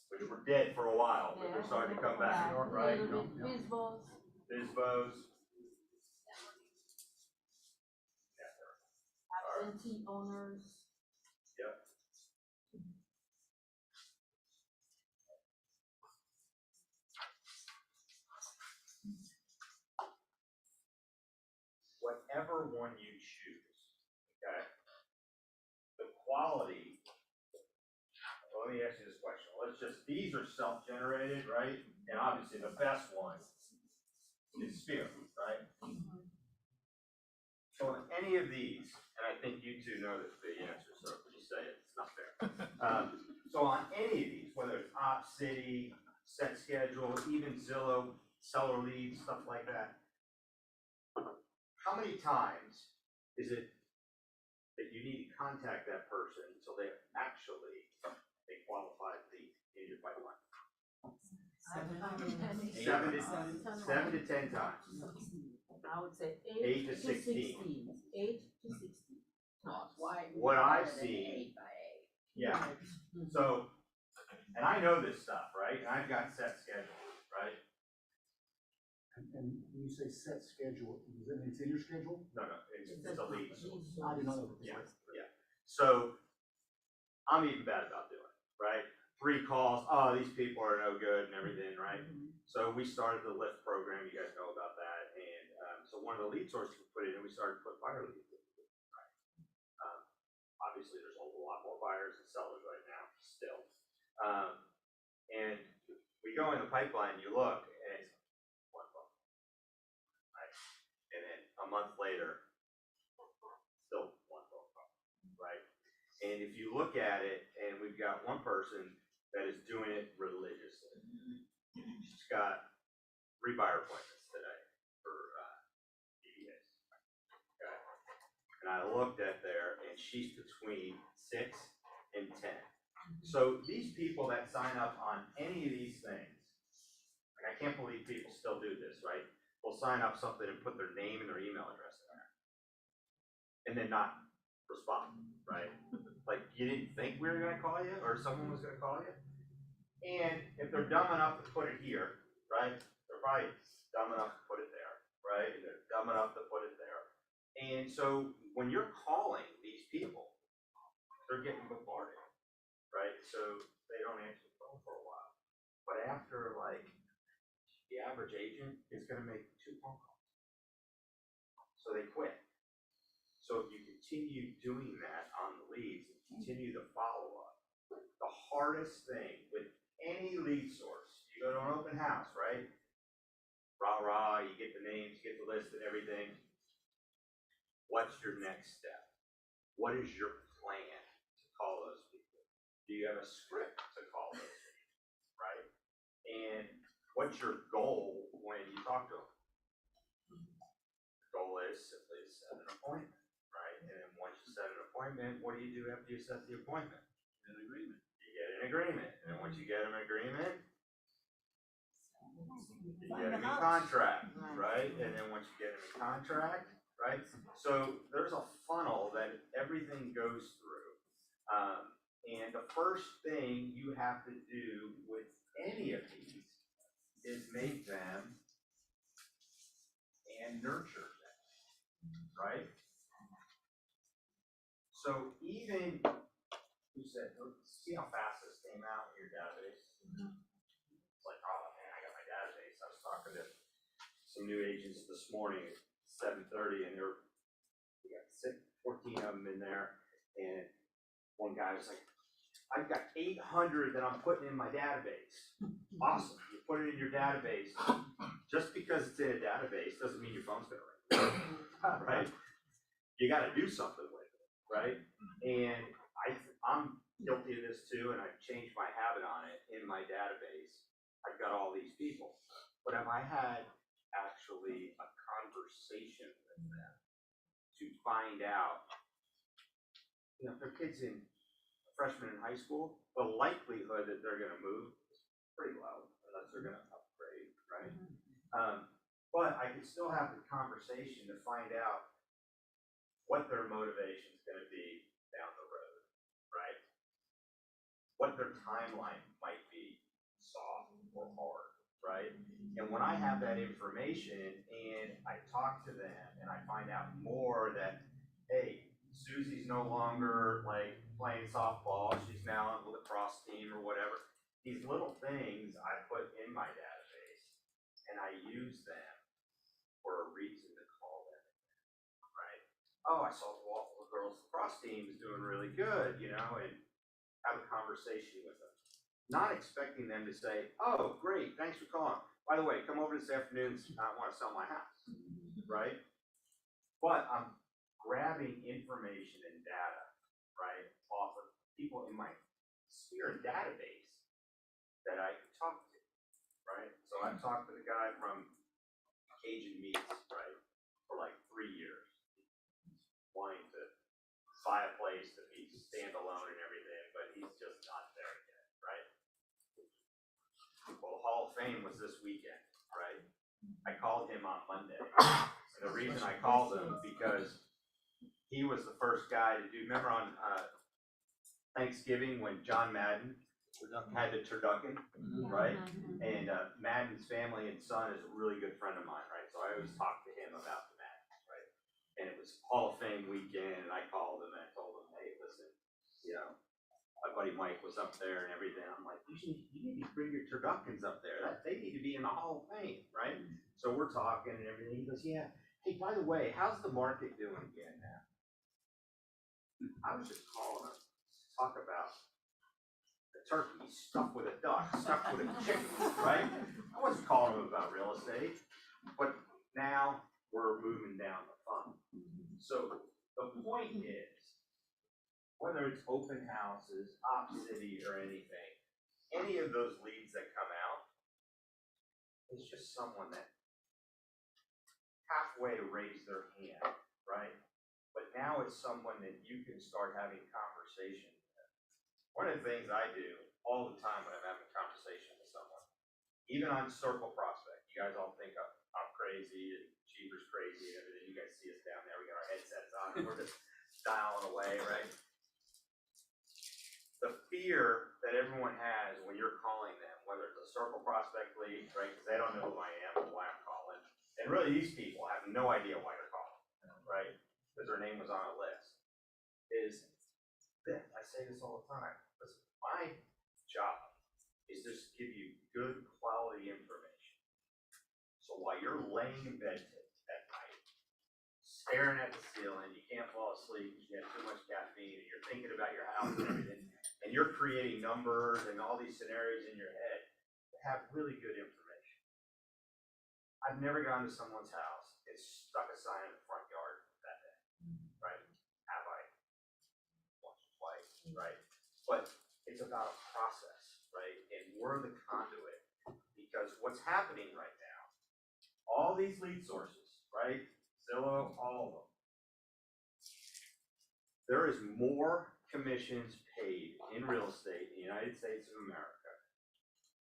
Which were dead for a while, but they're starting to come back, right? Bizbos. Bizbos. Absentee owners. Yep. Whatever one you choose, okay? The quality, well, let me ask you this question. These are self-generated, right? And obviously the best one is Sphere, right? So on any of these, and I think you two know the answer, so if you say it, it's not fair. So on any of these, whether it's OpCity, Set Schedule, even Zillow, seller leads, stuff like that, how many times is it that you need to contact that person until they're actually a qualified lead in your pipeline? 7 to 10 times. I would say 8 to 16. 8 to 16. What I've seen, yeah. So, and I know this stuff, right? And I've got Set Schedule, right? And when you say set schedule, does that mean it's in your schedule? No, it's a lead source. I did not know. Yeah, yeah. So, I'm even bad about doing it, right? 3 calls, oh, these people are no good and everything, right? So we started the Lift program, you guys know about that, and so one of the lead sources we put in, we started to put buyer leads in, right? Obviously, there's a lot more buyers than sellers right now, still. And we go in the pipeline, you look, and it's one phone, right? And then a month later, still one phone call, right? And if you look at it, and we've got one person that is doing it religiously. She's got 3 buyer appointments today for DBAs. Okay. And I looked at there, and she's between 6 and 10. So these people that sign up on any of these things, like I can't believe people still do this, right? They'll sign up something and put their name and their email address in there, and then not respond, right? Like, you didn't think we were gonna call you, or someone was gonna call you? And if they're dumb enough to put it here, right, they're probably dumb enough to put it there, right? And they're dumb enough to put it there. And so when you're calling these people, they're getting bombarded, right? So they don't answer the phone for a while. But after, like, the average agent is gonna make 2 phone calls. So they quit. So if you continue doing that on the leads and continue to follow up, the hardest thing with any lead source, you go to an open house, right? Rah, you get the names, you get the list and everything. What's your next step? What is your plan to call those people? Do you have a script to call those people, right? And what's your goal when you talk to them? The goal is simply to set an appointment. Right? And then once you set an appointment, what do you do after you set the appointment? An agreement. You get an agreement. And then once you get an agreement, you get them a contract, right? And then once you get them a contract, right? So there's a everything goes through. And the first thing you have to do with any of these is make them and nurture them, right? So even, you said, see how fast this came out in your database? It's like, oh man, I got my database. I was talking to some new agents this morning at 7:30, and we got 14 of them in there, and one guy was like, I've got 800 that I'm putting in my database. Awesome, you put it in your database. Just because it's in a database doesn't mean your phone's gonna ring, right? You gotta do something with it, right? And I'm guilty of this too, and I've changed my habit on it. In my database, I've got all these people. But have I had actually a conversation with them to find out, you know, if their kids in freshman in high school, the likelihood that they're gonna move is pretty low, unless they're gonna upgrade, right? But I can still have the conversation to find out what their motivation is gonna be down the road, right? What their timeline might be, soft or hard, right? And when I have that information and I talk to them and I find out more that, hey, Susie's no longer like playing softball, she's now on the lacrosse team or whatever. These little things I put in my database and I use them for a reason to call them, right? Oh, I saw the girls lacrosse team is doing really good, you know, and have a conversation with them. Not expecting them to say, oh, great, thanks for calling. By the way, come over this afternoon, I want to sell my house, right? But I'm grabbing information and data, right, off of people in my sphere and database that I can talk to, right? So I've talked to the guy from Cajun Meats, right, for like 3 years, wanting to buy a place to be standalone and everything, but he's just not there yet, right? Well, Hall of Fame was this weekend, right? I called him on Monday. And the reason I called him because he was the first guy to do, remember on Thanksgiving when John Madden had the turducken, right? And Madden's family and son is a really good friend of mine, right? So I always talk to him about the Madden, right? And it was Hall of Fame weekend, and I called him and I told him, hey, listen, you know, my buddy Mike was up there and everything. I'm like, you need to bring your turduckens up there. They need to be in the Hall of Fame, right? So we're talking and everything. He goes, yeah. Hey, by the way, how's the market doing again now? I was just calling him to talk about the turkey stuffed with a duck, stuffed with a chicken, right? I wasn't calling him about real estate, but now we're moving down the funnel. So the point is, whether it's open houses, Op City, or anything, any of those leads that come out, it's just someone that halfway raised their hand, right? But now it's someone that you can start having conversation with. One of the things I do all the time when I'm having a conversation with someone, even on Circle Prospect, you guys all think I'm crazy and Cheever's crazy and everything. You guys see us down there, we got our headsets on and we're just dialing away, right? The fear that everyone has when you're calling them, whether it's a Circle Prospect lead, right, because they don't know who I am or why I'm calling, and really these people have no idea why they're calling, right, because their name was on a list, is that I say this all the time, listen, my job is just to give you good quality information. So while you're laying in bed at night, staring at the ceiling, you can't fall asleep because you have too much caffeine and you're thinking about your house and everything, and you're creating numbers and all these scenarios in your head to have really good information. I've never gone to someone's house and stuck a sign in the front yard that day, right? Have I? Once or twice, right? But it's about a process, right? And we're the conduit because what's happening right now, all these lead sources, right? Zillow, all of them. There is more commissions paid in real estate in the United States of America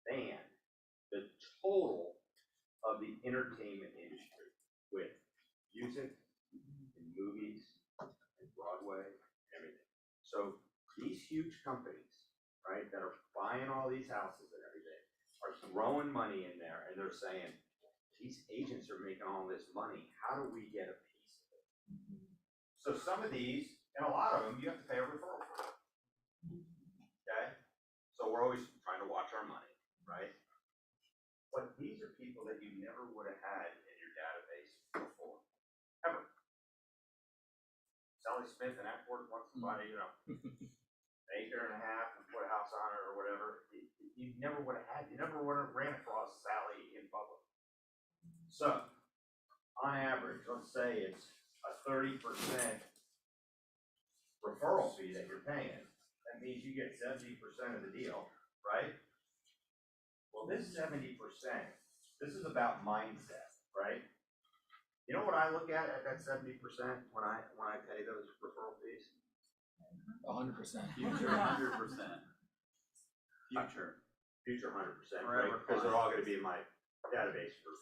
than the total of the entertainment industry with music and movies and Broadway huge companies, right, that are buying all these houses and everything, are throwing money in there and they're saying, these agents are making all this money, how do we get a piece of it? So some of these, and a lot of them, you have to pay a referral for. Okay? So we're always trying to watch our money, right? But these are people that you never would have had in your database before, ever. Sally Smith and Ackworth wants somebody, an acre and a half and put a house on it or whatever. You never would have had, you never would have ran across Sally in public. So, on average, let's say it's a 30% referral fee that you're paying. That means you get 70% of the deal, right? Well, this 70%, this is about mindset, right? You know what I look at that 70% when I pay those referral fees? 100%. Future 100%. Future 100%, Forever right? Because they're all gonna clients. be in my database for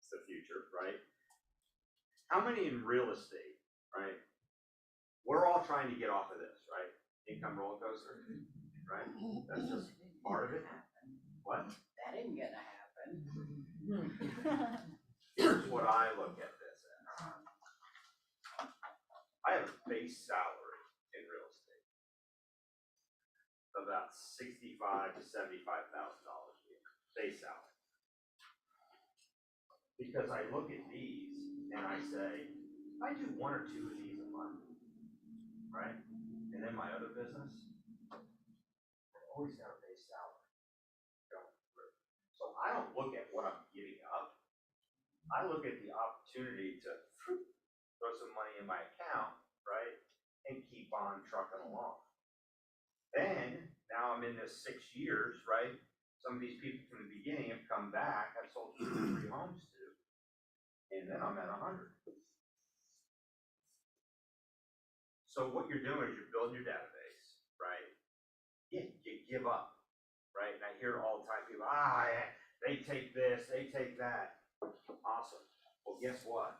the future, right? How many in real estate, right? We're all trying to get off of this, right? Income roller coaster, right? That's just part of it. What? That ain't gonna happen. Here's what I look at this as. I have a base salary in real estate of about $65,000 to $75,000 a year, base salary. Because I look at these and I say, if I do one or two of these a month, right? And then my other business, I've always got a base salary going through. So I don't look at what I'm giving up. I look at the opportunity to throw some money in my account, right? And keep on trucking along. Then, now I'm in this 6 years, right? Some of these people from the beginning have come back, I've sold 2 or 3 homes to, and then I'm at 100. So what you're doing is you're building your database, right? You give up, right? And I hear all the time people, they take this, they take that. Awesome. Well, guess what?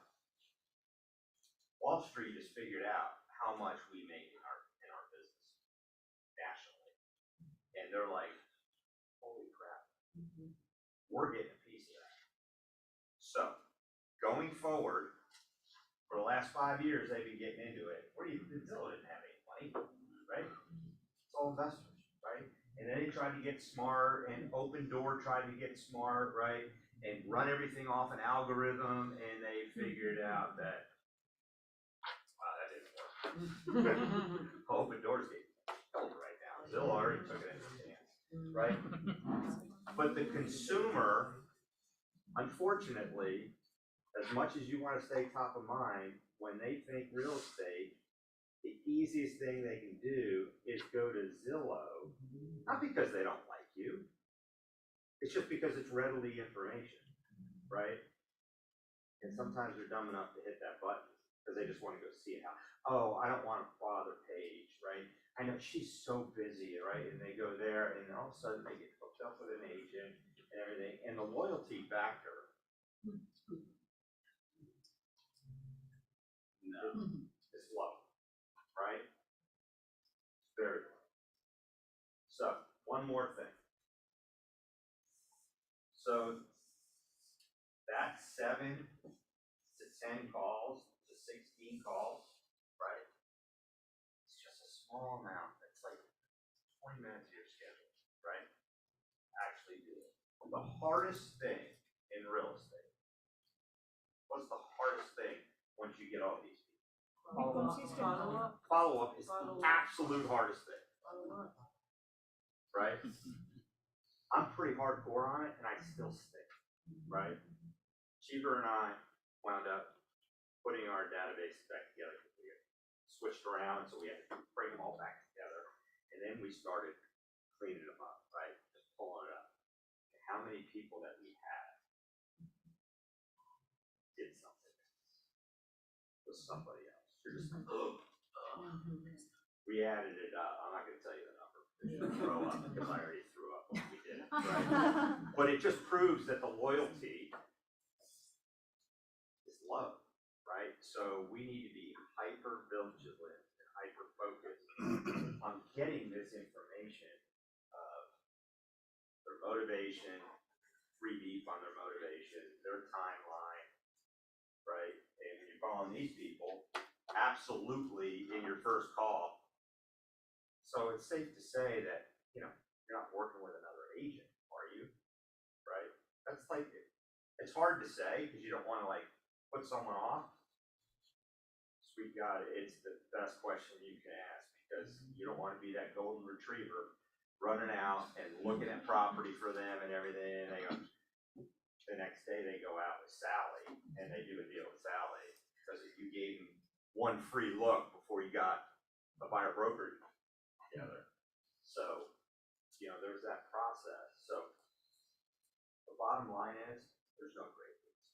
Wall Street has figured out how much we make in our business nationally. And they're like, holy crap. We're getting a piece of that. So, going forward, for the last 5 years, they've been getting into it. Zillow didn't have any money, right? It's all investors, right? And then they tried to get smart, and Open Door tried to get smart, right? And run everything off an algorithm, and they figured out that, wow, that didn't work. Open Door's getting killed right now. Zillow already took it in his hands, right? But the consumer, unfortunately, as much as you want to stay top of mind, when they think real estate, the easiest thing they can do is go to Zillow, not because they don't like you, it's just because it's readily information, right? And sometimes they're dumb enough to hit that button because they just want to go see it. Oh, I don't want to bother Paige, right? I know she's so busy, right? And they go there, and then all of a sudden they get hooked up with an agent and everything, and the loyalty factor is low, right? It's very low. So, one more thing. So, that 7 to 10 calls to 16 calls, right? It's just a small amount. It's like 20 minutes of your schedule, right? Actually do it. The hardest thing in real estate, what's the hardest thing once you get all these people? Follow up is the absolute hardest thing. Right? I'm pretty hardcore on it, and I still stick, right? Cheever and I wound up putting our databases back together. We switched around, so we had to bring them all back together. And then we started cleaning them up, right? Just pulling it up. And how many people that we had did something with somebody else? You're just like, we added it up. I'm not going to tell you the number. You're going to throw up because I already threw up when we did it, right? But it just proves that the loyalty is low, right? So we need to be hyper vigilant and hyper focused on getting this information of their motivation, free deep on their motivation, their timeline, right? And when you're calling these people, absolutely in your first call. So it's safe to say that, you know, you're not working with another agent, are you? Right? That's like, it's hard to say because you don't want to like put someone off. Sweet God, it's the best question you can ask because you don't want to be that golden retriever running out and looking at property for them and everything. And they go, the next day they go out with Sally and they do a deal with Sally because you gave them one free look before you got a buyer broker together. So, you know, there's that process. So the bottom line is there's no great leads.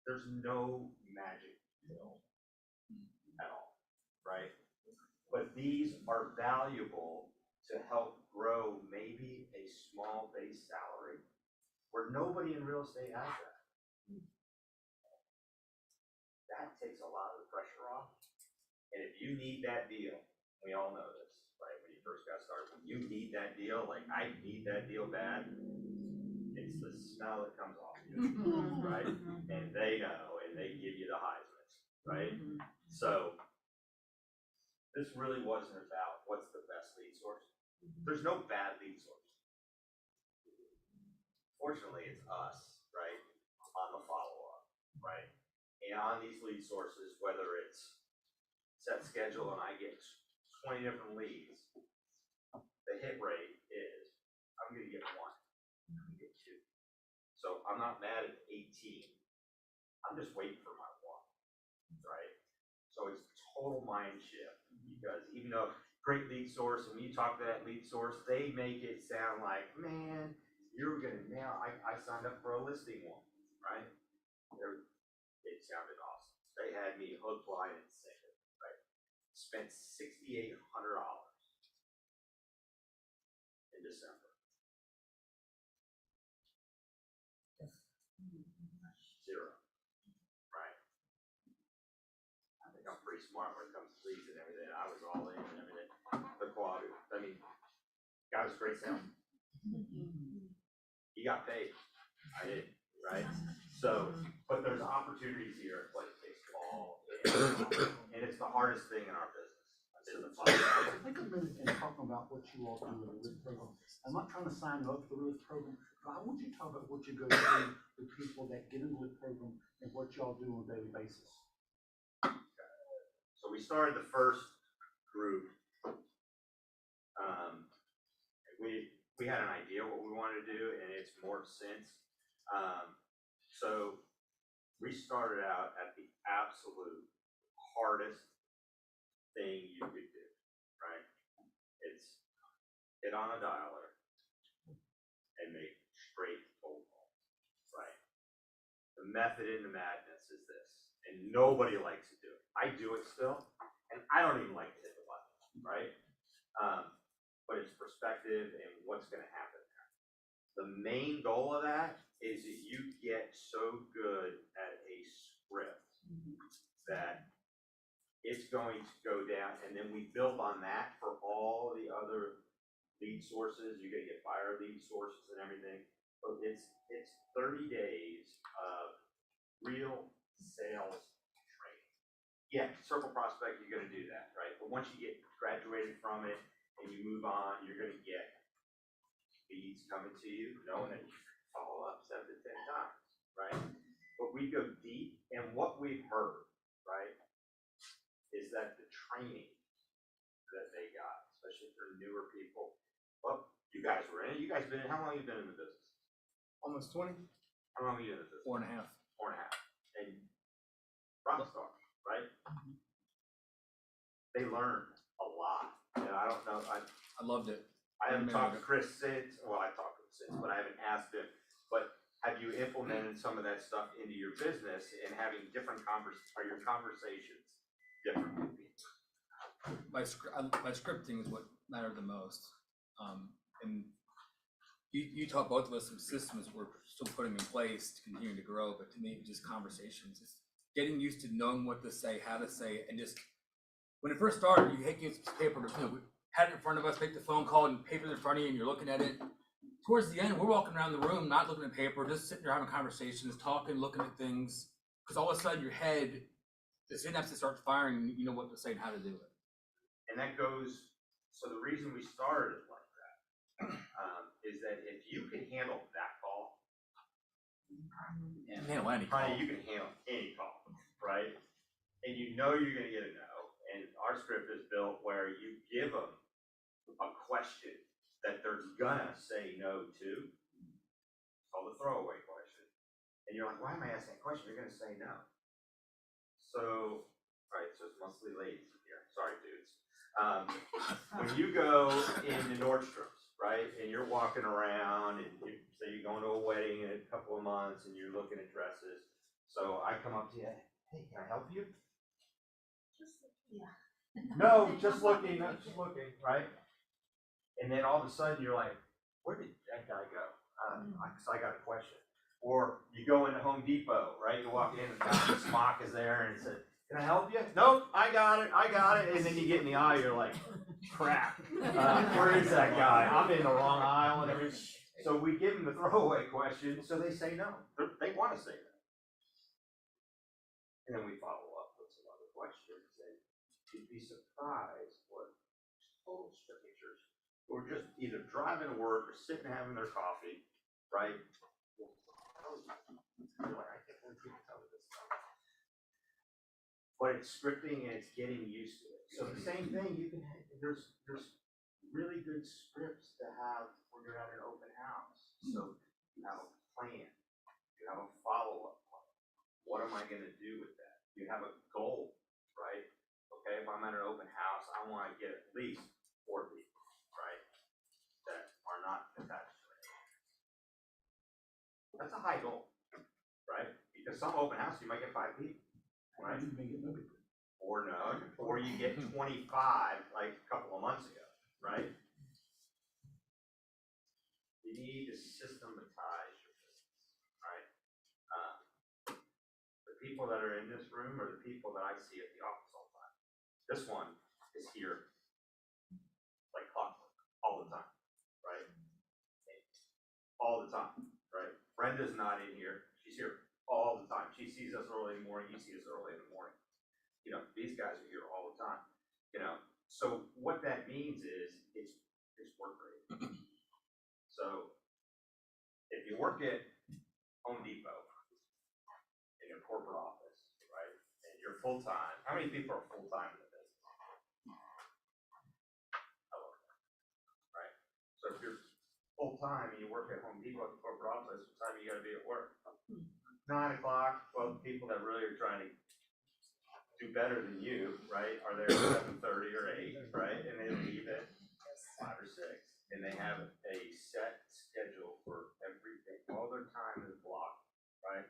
There's no magic pill at all, right? But these are valuable to help grow maybe a small base salary where nobody in real estate has that. That takes a lot of the pressure off. And if you need that deal, we all know this, right? When you first got started, when you need that deal, like I need that deal bad, it's the smell that comes off you, right? And they know, and they give you the Heisman, right? So this really wasn't about what's the best lead source. There's no bad lead source. Fortunately, it's us, right, on the follow-up, right? And on these lead sources, whether it's set schedule and I get 20 different leads, the hit rate is I'm going to get one, I'm going to get two. So I'm not mad at 18. I'm just waiting for my one, right? So it's total mind shift because even though great lead source, and when you talk to that lead source, they make it sound like, man, you're gonna nail. I signed up for a listing one, right? It sounded awesome. They had me hook, line, and sinker, right? Spent $6,800 in December. Zero, right? I think I'm pretty smart when it comes to leads and everything. I was all in and everything. The quality, I mean, guy was a great salesman. He got paid. I didn't, right? So, but there's opportunities here at Place Takes All, and it's the hardest thing in our business. Take a minute and talk about what you all do with the RIF program. I'm not trying to sign you up for the RIF program, but I want you to talk about what you go through with people that get into the RIF program and what y'all do on a daily basis. So we started the first group. We had an idea what we wanted to do, and it's morphed since. So we started out at the absolute hardest thing you could do, right? It's hit on a dialer and make straight cold calls, right? The method in the madness is this, and nobody likes to do it. I do it still, and I don't even like to hit the button, right? But it's perspective and what's going to happen there. The main goal of that is that you get so good at a script that it's going to go down, and then we build on that for all the other lead sources. You're going to get buyer lead sources and everything. So it's 30 days of real sales training. Yeah, circle prospect, you're going to do that, right? But once you get graduated from it and you move on, you're going to get leads coming to you, knowing that you follow up 7 to 10 times, right? But we go deep, and what we've heard, right, is that the training that they got, especially if they're newer people. Well, you guys were in it. You guys been in. How long have you been in the business? Almost 20. How long have you been in the business? 4.5. 4.5. And rock star, right? They learned a lot. And I don't know. I loved it. I haven't talked to Chris since. Well, I talked to him since, but I haven't asked him. But have you implemented some of that stuff into your business and having different are your conversations different? My scripting is what mattered the most. And you taught both of us some systems we're still putting in place to continue to grow, but to me, just conversations, just getting used to knowing what to say, how to say it, and just when it first started, you hate this paper, but, we had it in front of us, make the phone call, and paper's in front of you, and you're looking at it. Towards the end, we're walking around the room, not looking at paper, just sitting there having conversations, talking, looking at things, because all of a sudden your head, the synapses start firing, and you know what to say and how to do it. And that goes, so the reason we started like that, is that if you can handle that call, Handle any call. you can handle any call, right? And you know you're gonna get a no, and our script is built where you give them a question that they're gonna say no to. It's called the throwaway question. And you're like, why am I asking that question? You're gonna say no. So, right, so it's mostly ladies here. Sorry, dudes. When you go into Nordstrom's, right, and you're walking around, and you say you're going to a wedding in a couple of months, and you're looking at dresses. So I come up to you, hey, can I help you? No, just looking, right? And then all of a sudden you're like, where did that guy go? I got a question. Or you go into Home Depot, right? You walk in and the smock is there and it says, can I help you? Nope, I got it. And then you get in the aisle, you're like, crap, where is that guy? I'm in the wrong aisle and everything. So we give them the throwaway question, so they say no. They want to say no. And then we follow up with some other questions, and you'd be surprised what total strangers who are just either driving to work or sitting having their coffee, right? You're like, I can't believe people tell me this stuff. But it's scripting and it's getting used to it. So the same thing, there's really good scripts to have when you're at an open house. So you have a plan, you have a follow-up plan. What am I gonna do with that? You have a goal, right? Okay, if I'm at an open house, I wanna get at least 4 people, right? That are not attached to it. That's a high goal, right? Because some open house, you might get 5 people, right? Or no, or you get 25 like a couple of months ago, right? You need to systematize your business, right? The people that are in this room are the people that I see at the office all the time. This one is here like clockwork all the time, right? All the time, right? Brenda's not in here. She's here all the time. She sees us early in the morning. You see us early in the morning. You know, these guys are here all the time. You know, so what that means is it's work rate. So if you work at Home Depot in your corporate office, right, and you're full time, how many people are full time in the business? Hello, right? So if you're full time and you work at Home Depot at the corporate office, what time you got to be at work? 9 o'clock. Well, the people that really are trying to do better than you, right, are there at 7:30 or 8, right, and they leave at 5 or 6. And they have a set schedule for everything. All their time is blocked, right?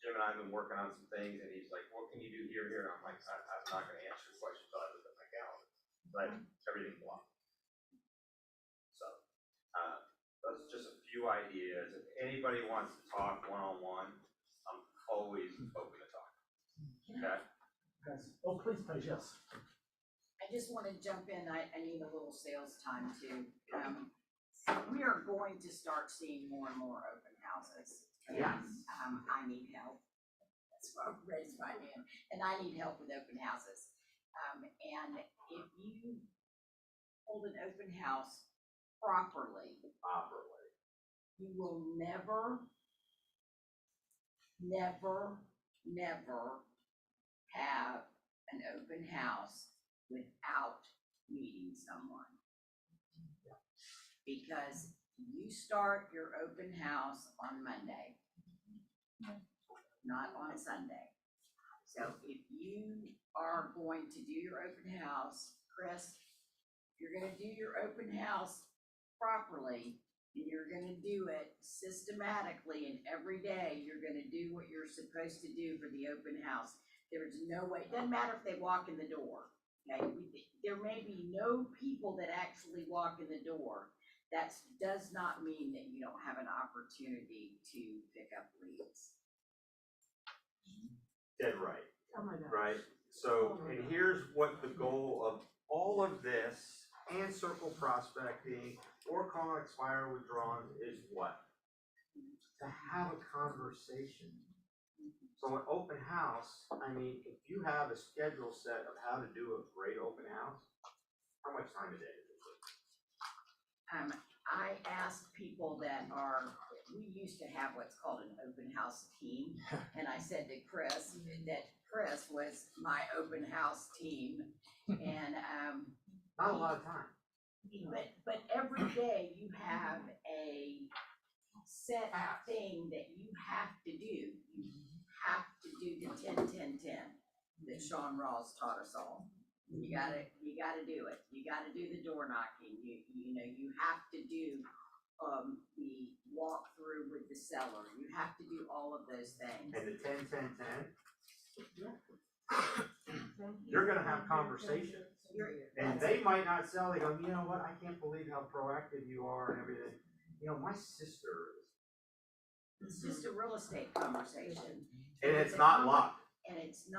Jim and I have been working on some things, and he's like, what can you do here, here? I'm like, I'm not gonna answer your questions until I look at my calendar, right? Everything's blocked. So, that's just a few ideas. If anybody wants to talk one-on-one, I'm always open to talk, okay? Oh, please, Paige, yes. I just want to jump in, I need a little sales time too. We are going to start seeing more and more open houses. Yes. I need help. That's why I raised my hand, and I need help with open houses. And if you hold an open house properly, you will never have an open house without meeting someone. Because you start your open house on Monday, not on Sunday. So if you are going to do your open house, Chris, if you're gonna do your open house properly, and you're gonna do it systematically, and every day you're gonna do what you're supposed to do for the open house. There's no way, it doesn't matter if they walk in the door, okay? There may be no people that actually walk in the door. That does not mean that you don't have an opportunity to pick up leads. Dead right. Oh my God. Right? So, and here's what the goal of all of this and circle prospecting or call expire withdrawals is what? To have a conversation. So an open house, I mean, if you have a schedule set of how to do a great open house, how much time a day is it? I asked people that are, we used to have what's called an open house team, and I said to Chris that Chris was my open house team, and, Not a lot of time. but every day you have a set thing that you have to do. You have to do the 10-10-10 that Sean Rawls taught us all. You gotta do it. You gotta do the door knocking. You know, you have to do the walkthrough with the seller. You have to do all of those things. And the 10-10-10, you're gonna have conversations. And they might not sell, they go, you know what, I can't believe how proactive you are and everything. You know, my sister is. It's just a real estate conversation. And it's not locked. And it's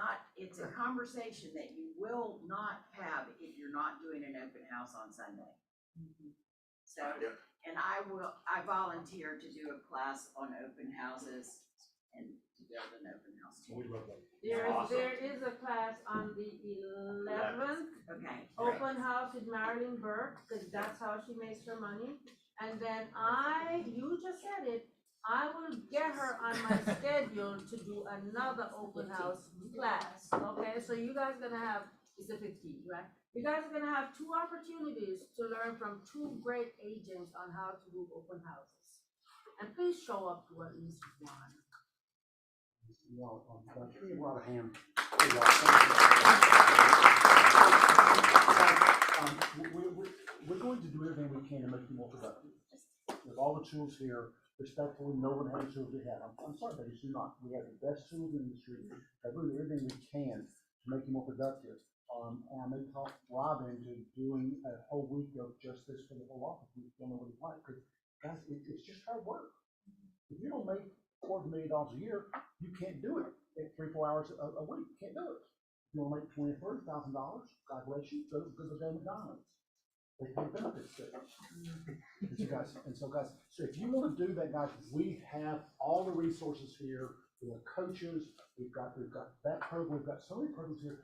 a conversation that you will not have if you're not doing an open house on Sunday. So, and I volunteer to do a class on open houses and to build an open house team. We love that. There is a class on the 11th. Okay. Open house with Marilyn Burke, because that's how she makes her money. And then you just said it, I will get her on my schedule to do another open house class, okay? So you guys are gonna have, it's the 15th, right? You guys are gonna have 2 opportunities to learn from 2 great agents on how to do open houses. And please show up to at least one. We're going to do everything we can to make you more productive. With all the tools here, respectfully, no one has the tools we have. I'm sorry, but do not. We have the best tools in the industry. We're doing everything we can to make you more productive. And I may talk Rob into doing a whole week of just this for the whole office. We don't know what it's like, because guys, it's just hard work. If you don't make $250,000 a year, you can't do it at 3-4 hours a week. You can't do it. If you want to make $20,000 or $30,000, God bless you, go to the damn McDonald's. They pay benefits to and so guys, so if you want to do that, guys, we have all the resources here. We have coaches, we've got that program, we've got so many programs here.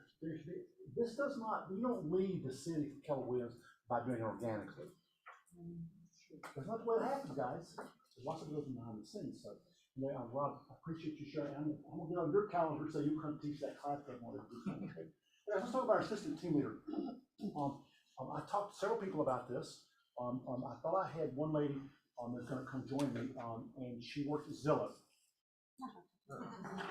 This does not, we don't leave the city of Keller Williams by doing it organically. That's not the way it happens, guys. There's lots of goes behind the scenes. So, Rob, I appreciate you sharing. I'm gonna get on your calendar so you can teach that class that morning. Let's talk about our assistant team leader. I talked to several people about this. I thought I had one lady that's going to come join me, and she worked at Zillow.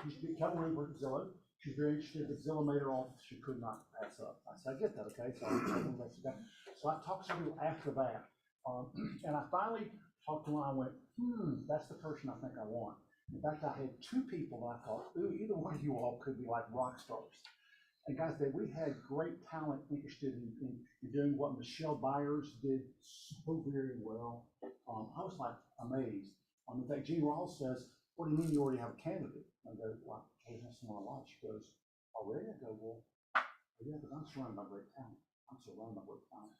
She's Keller Williams worked at Zillow. She's very interested, but Zillow made her off. She could not pass up. I said, I get that, okay? So I talked to her after that, and I finally talked to her. And I went, that's the person I think I want. In fact, I had 2 people that I thought, ooh, either one of you all could be like rock stars. And guys, that we had great talent interested in doing what Michelle Byers did so very well. I was like amazed. In fact, Gene Rawls says, what do you mean you already have a candidate? I go, well, I have someone I like. She goes, already? I go, well, yeah, because I'm surrounded by great talent. I'm surrounded by great talent.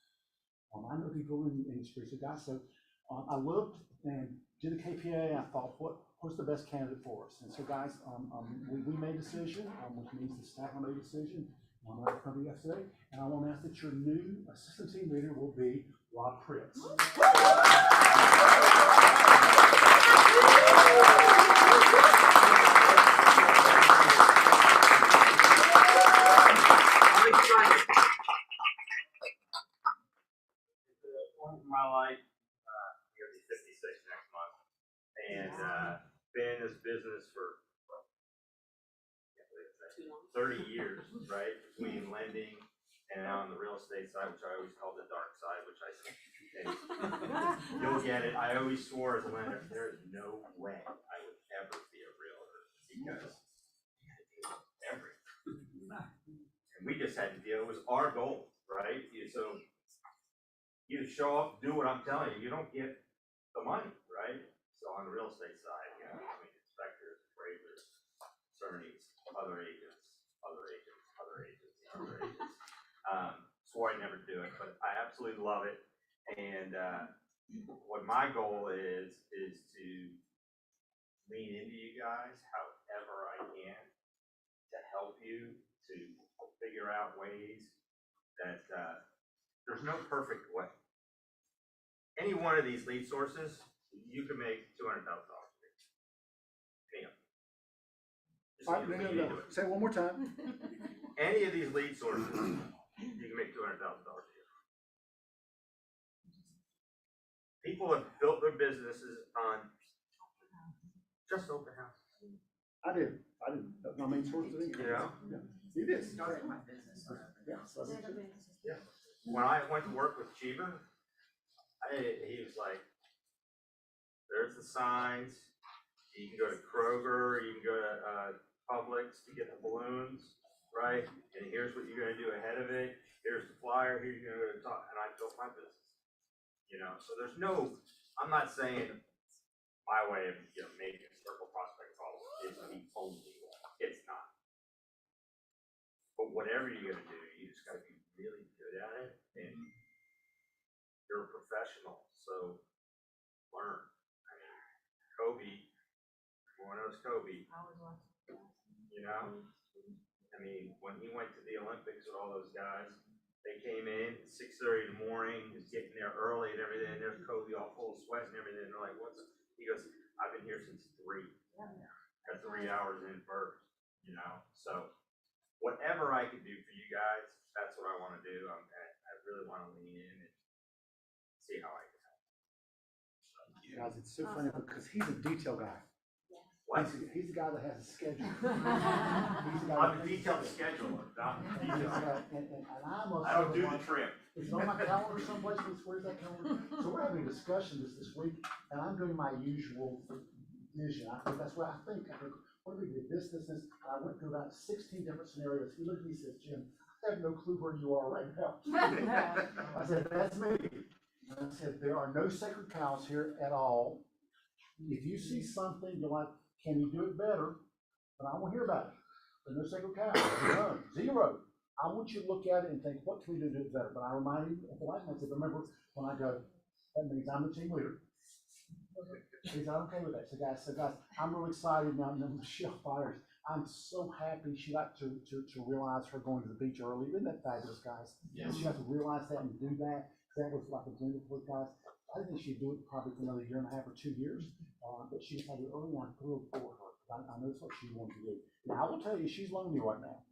I know people in the industry. So guys, I looked and did a KPA. I thought, what's the best candidate for us? And so guys, we made a decision, which means the staff made a decision. I'm going to come to you yesterday, and I want to ask that your new assistant team leader will be Rob Pritz. My life, I'm gonna be 56 next month, and been in this business for 30 years, right? Between lending and now on the real estate side, which I always call the dark side, which you'll get it. I always swore as a lender, there is no way I would ever be a realtor because you gotta deal with everything. And we just had to deal, it was our goal, right? So you show up, do what I'm telling you, you don't get the money, right? So on the real estate side, I mean, inspectors, appraisers, attorneys, other agents. absolutely love it. And, what my goal is to lean into you guys however I can to help you to figure out ways that, there's no perfect way. Any one of these lead sources, you can make $200,000. Any of them. Just All right, need to no, lean no, into no. it. Say it one more time. Any of these lead sources, you can make $200,000 a year. People have built their businesses on just open house. I did. That's my main source of income. You know? Yeah. You did. Started my business. Yeah, so I did too. Yeah. When I went to work with Cheever, he was like, there's the signs, you can go to Kroger, you can go to Publix to get the balloons, right? And here's what you're gonna do ahead of it, here's the flyer, here you're gonna go to talk, and I built my business. You know, so there's no, I'm not saying my way of, making a circle prospect call is the only way, it's not. But whatever you're gonna do, you just gotta be really good at it, and you're a professional, so learn. I mean, Kobe, everyone knows Kobe, you know? I mean, when he went to the Olympics with all those guys, they came in 6:30 in the morning, he was getting there early and everything, and there's Kobe all full of sweat and everything, and they're like, he goes, I've been here since 3. Got 3 hours in first, you know? So whatever I can do for you guys, that's what I wanna do. I really wanna lean in and see how I can help. Guys, it's so funny because he's a detail guy. What? He's the guy that has a schedule. He's the guy I'm a detailed scheduler, not a detail. And I must. I don't do the trim. It's on my calendar someplace. Where's that calendar? So we're having a discussion this week, and I'm doing my usual vision. I think that's what I think. What do we do? This. And I went through about 16 different scenarios. He looked at me and says, Jim, I have no clue where you are right now. I said, that's me. And I said, there are no sacred cows here at all. If you see something, you're like, can you do it better? But I won't hear about it. There's no sacred cows. None. Zero. I want you to look at it and think, what can we do to do it better? But I remind you at the last night, I said, remember when I go, that means I'm the team leader. He said, I'm okay with that. So guys, I'm really excited now. And then Michelle fires. I'm so happy she got to realize her going to the beach early. Isn't that fabulous, guys? Yes. She got to realize that and do that. That was like a dream for guys. I think she'd do it probably for another 1.5 or 2 years. But she decided early on to do it for her. I know that's what she wanted to do. Now, I will tell you, she's lonely right now.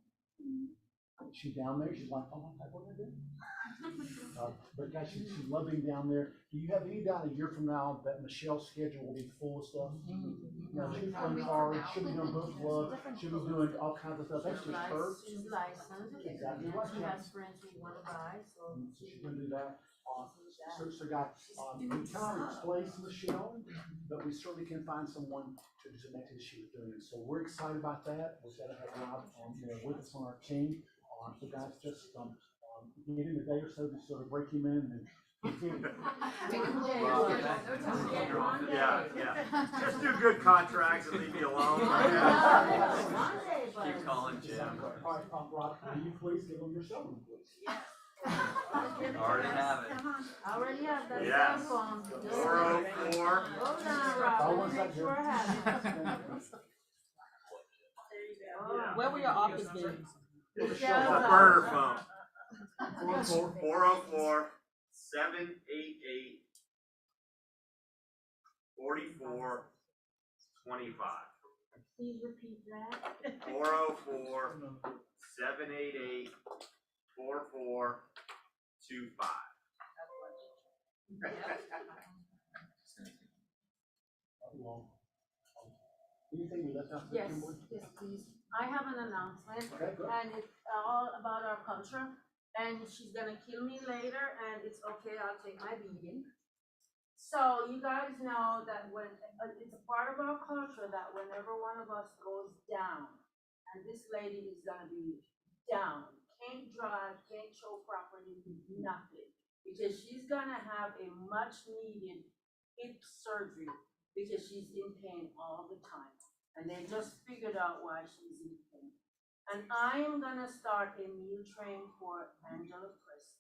She's down there. She's like, oh my God, what am I doing? But guys, she loved being down there. Do you have any doubt a year from now that Michelle's schedule will be full of stuff? You know, she'll be playing cards, she'll be doing book club, she'll be doing all kinds of stuff. That's just her. She's licensed. Exactly right. She has friends who want to buy, so. So she can do that. So guys, we cannot replace Michelle, but we certainly can find someone to do something that she was doing. So we're excited about that. We're going to have Rob, with us on our team. So guys, just give him a day or so to sort of break him in and. Yeah. Just do good contracts and leave me alone. Keep calling Jim. All right, Rob, will you please give them your cell phone, please? Already have it. I already have that Yes. cell phone. 404. Hold on, Rob, make sure I have it. Yeah. Where will your office be? Burner phone. 404 788 4425. Please repeat that. 404 788 4425. Anything we left out? Yes, yes, please. I have an announcement, Okay, good. and it's all about our culture, and she's gonna kill me later, and it's okay, I'll take my beating. So you guys know that when, it's a part of our culture that whenever one of us goes down, and this lady is gonna be down, can't drive, can't show properly, nothing, because she's gonna have a much needed hip surgery, because she's in pain all the time. And they just figured out why she's in pain. And I am gonna start a meal train for Angela Chris.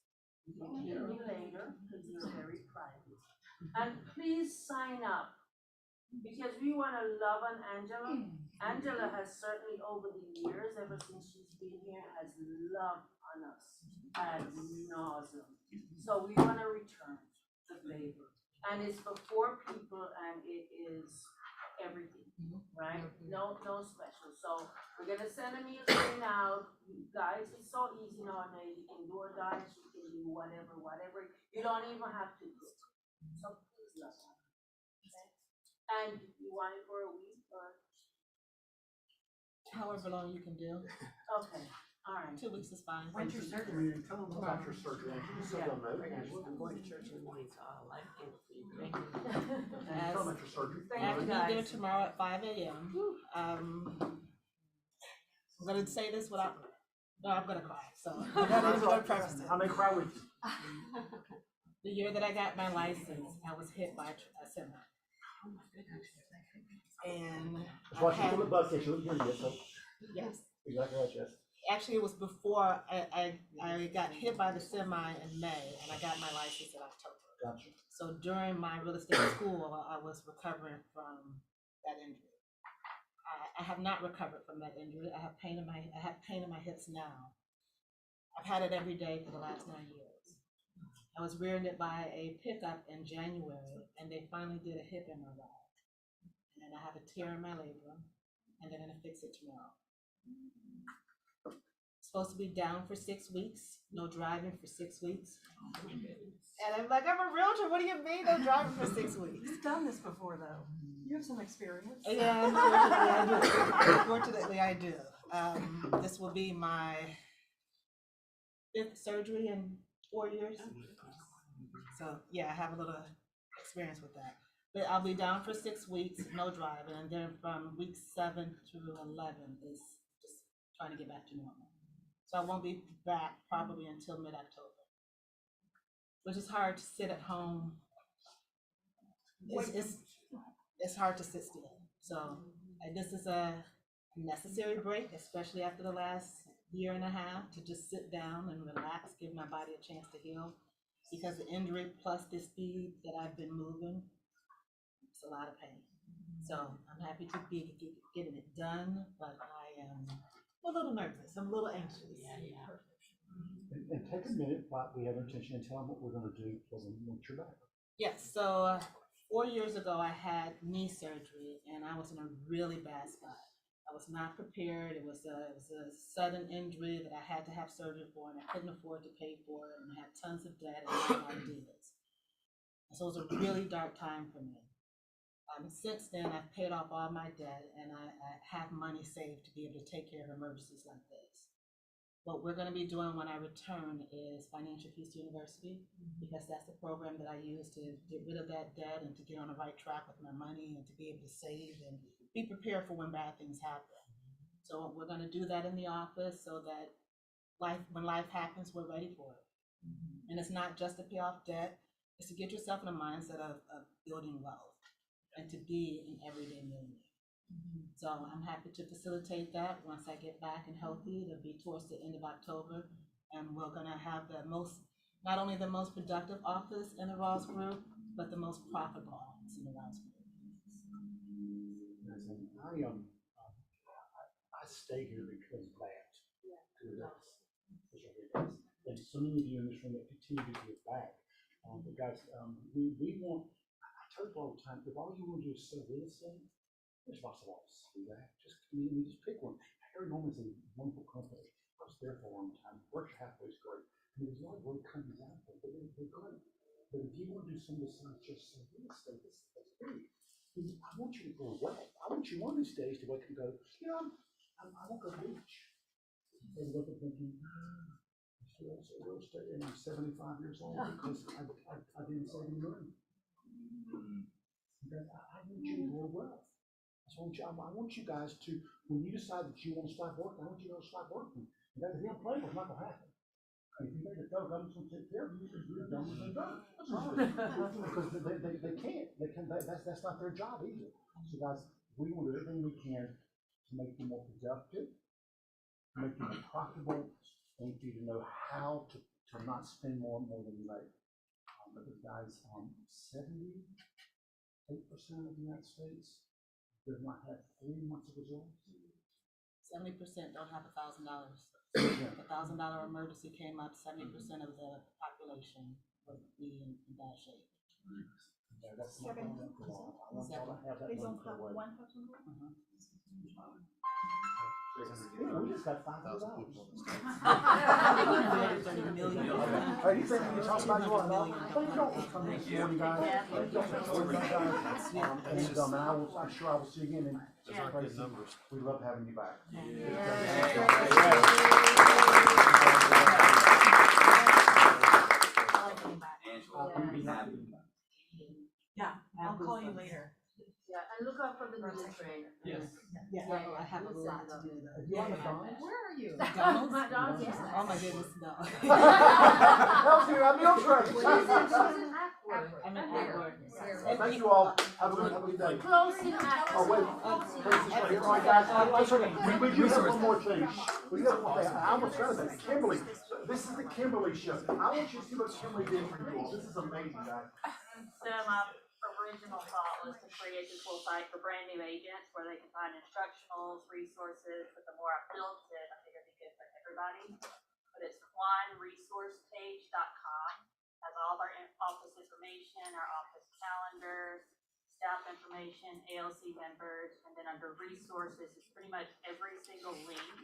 You can hear me later, because you're very private. And please sign up, because we wanna love on Angela. Angela has certainly over the years, ever since she's been here, has loved on us ad nauseum. So we wanna return the favor. And it's for 4 people and it is everything, right? No special. So we're gonna send a meal train out. You guys, it's so easy nowadays. You can DoorDash, you can do whatever. You don't even have to cook. So please love that. Okay? And you want it for a week or? However long you can do. Okay, all right. 2 weeks is fine. When's your surgery? Tell them about your surgery, Angela, so they'll know. I'm going to church in the morning, so I'll like it for you. And tell them about your surgery. I'll be there tomorrow at 5 a.m. I'm gonna say this without, no, I'm gonna cry, so. I'm gonna preface it. I may cry with you. The year that I got my license, I was hit by a semi. And That's why she put the bucket, she wouldn't hear you, so. yes, Exactly right, yes. actually, it was before I got hit by the semi in May, and I got my license in October. Gotcha. So during my real estate school, I was recovering from that injury. I have not recovered from that injury. I have pain in my hips now. I've had it every day for the last 9 years. I was rear-ended by a pickup in January, and they finally did a hip MRI. And I have a tear in my labrum, and they're gonna fix it tomorrow. Supposed to be down for 6 weeks, no driving for 6 weeks. And I'm like, I'm a realtor, what do you mean no driving for 6 weeks? You've done this before though. You have some experience. Yeah, unfortunately I do. This will be my 5th surgery in 4 years. So yeah, I have a little experience with that. But I'll be down for 6 weeks, no driving, and then from week 7 to 11 is just trying to get back to normal. So I won't be back probably until mid-October, which is hard to sit at home. It's hard to sit still. So this is a necessary break, especially after the last year and a half, to just sit down and relax, give my body a chance to heal. Because the injury plus the speed that I've been moving, it's a lot of pain. So I'm happy to be getting it done, but I am a little nervous. I'm a little anxious. And take a minute, while we have intention, and tell them what we're gonna do for them once you're back. Yes, so 4 years ago, I had knee surgery and I was in a really bad spot. I was not prepared. It was a sudden injury that I had to have surgery for, and I couldn't afford to pay for it, and I had tons of debt and no ideas. So it was a really dark time for me. Since then, I've paid off all my debt, and I have money saved to be able to take care of emergencies like this. What we're going to be doing when I return is Financial Peace University, because that's the program that I use to get rid of that debt and to get on the right track with my money and to be able to save and be prepared for when bad things happen. So we're going to do that in the office so that when life happens, we're ready for it. And it's not just to pay off debt, it's to get yourself in a mindset of building wealth and to be an everyday millionaire. So I'm happy to facilitate that once I get back and healthy. It'll be towards the end of October, and we're gonna have not only the most productive office in the Ross Group, but the most profitable office in the Ross Group. I stay here because of that. And so many of you in this room that continue to give back. But guys, we want, I tell you all the time, if all you want to do is sell real estate, there's lots of offices to do that. Just pick one. Harry Norman's a wonderful company. I was there for a long time. Berkshire Hathaway is great. I mean, there's a lot of great companies out there, but they're great. But if you want to do some of this just sell real estate, that's great. I want you to grow wealth. I want you one of these days to wake up and go, you know, I won't go to the beach. And look at thinking, real estate, and I'm 75 years old because I didn't save any money. I want you to grow wealth. I want you guys to, when you decide that you want to start working, I want you to start working. And that's the play, it's not going to happen. If you make it go, government's going to take care of you, you're done with the government. Because they can't. That's not their job either. So guys, we want to do everything we can to make you more productive, to make you more profitable, and for you to know how to to not spend more than you make. But the guys, 78% of the United States does not have 3 months of reserves. 70% don't have $1,000. If $1,000 emergency came up, 70% of the population would be in bad shape. Yeah, that's not going to I want y'all to have that one for away. We just got $500. Hey, you think you talk about your own? Please don't come this morning, guys. Please don't come this morning, guys. And I'm sure I will see you again. And Tracy, we love having you back. Yeah, I'll call you later. Yeah, and look out for the new train. Yes. Yeah, I have a lot to do though. You on McDonald's? Where are you? McDonald's? McDonald's? Yes. Oh my goodness, no. That was your meal train. I'm in Atwood. Thank you all. Have a good day. Closing Oh, action. wait. All right, guys. We do have one more thing. We got one thing. I almost forgot about it. Kimberly. This is the Kimberly show. I want you to see what Kimberly did for you all. This is amazing, guys. So my original thought was to create this little site for brand new agents where they can find instructionals, resources, but the more I built it, I figured it'd be good for everybody. But it's quineresourcepage.com, has all of our office information, our office calendar, staff information, ALC members, and then under resources is pretty much every single link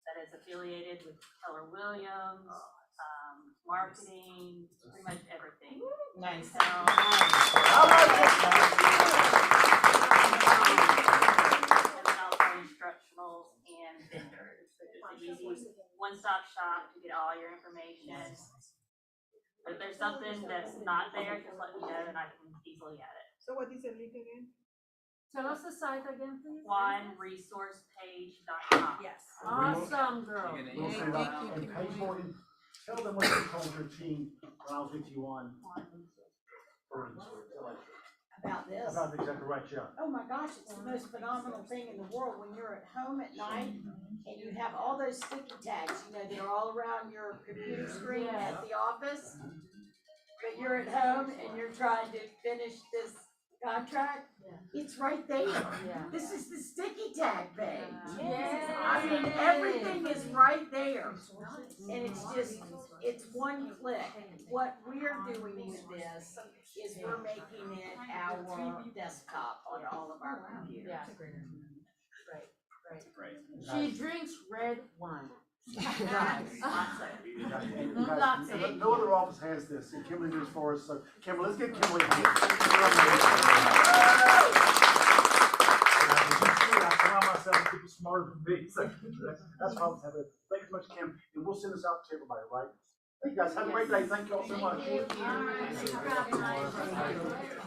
that is affiliated with Keller Williams, marketing, pretty much everything. Nice. So, and then also instructionals and vendors. So just an easy one-stop shop to get all your information. But if there's something that's not there, just let me know and I can easily add it. So what is the link again? Tell us the site again, please. quineresourcepage.com. Yes. Awesome, girl. We'll say that. And pay for it. Tell them what you told your team when I was with you on. About this. About exactly right, yeah. Oh my gosh, it's the most phenomenal thing in the world when you're at home at night and you have all those sticky tags, you know, that are all around your computer screen at the office. But you're at home and you're trying to finish this contract. It's right there. This is the sticky tag page. I mean, everything is right there. And it's just, it's one click. What we're doing with this is we're making it our desktop on all of our computers. Yeah. Right. She drinks red wine. No other office has this, and Kimberly did this for us, so Kimberly, let's get Kimberly here. I surround myself with people smarter than me, so that's why I have it. Thank you so much, Kim, and we'll send this out to everybody, right? Thank you guys, have a great day, thank you all so much. Thank you.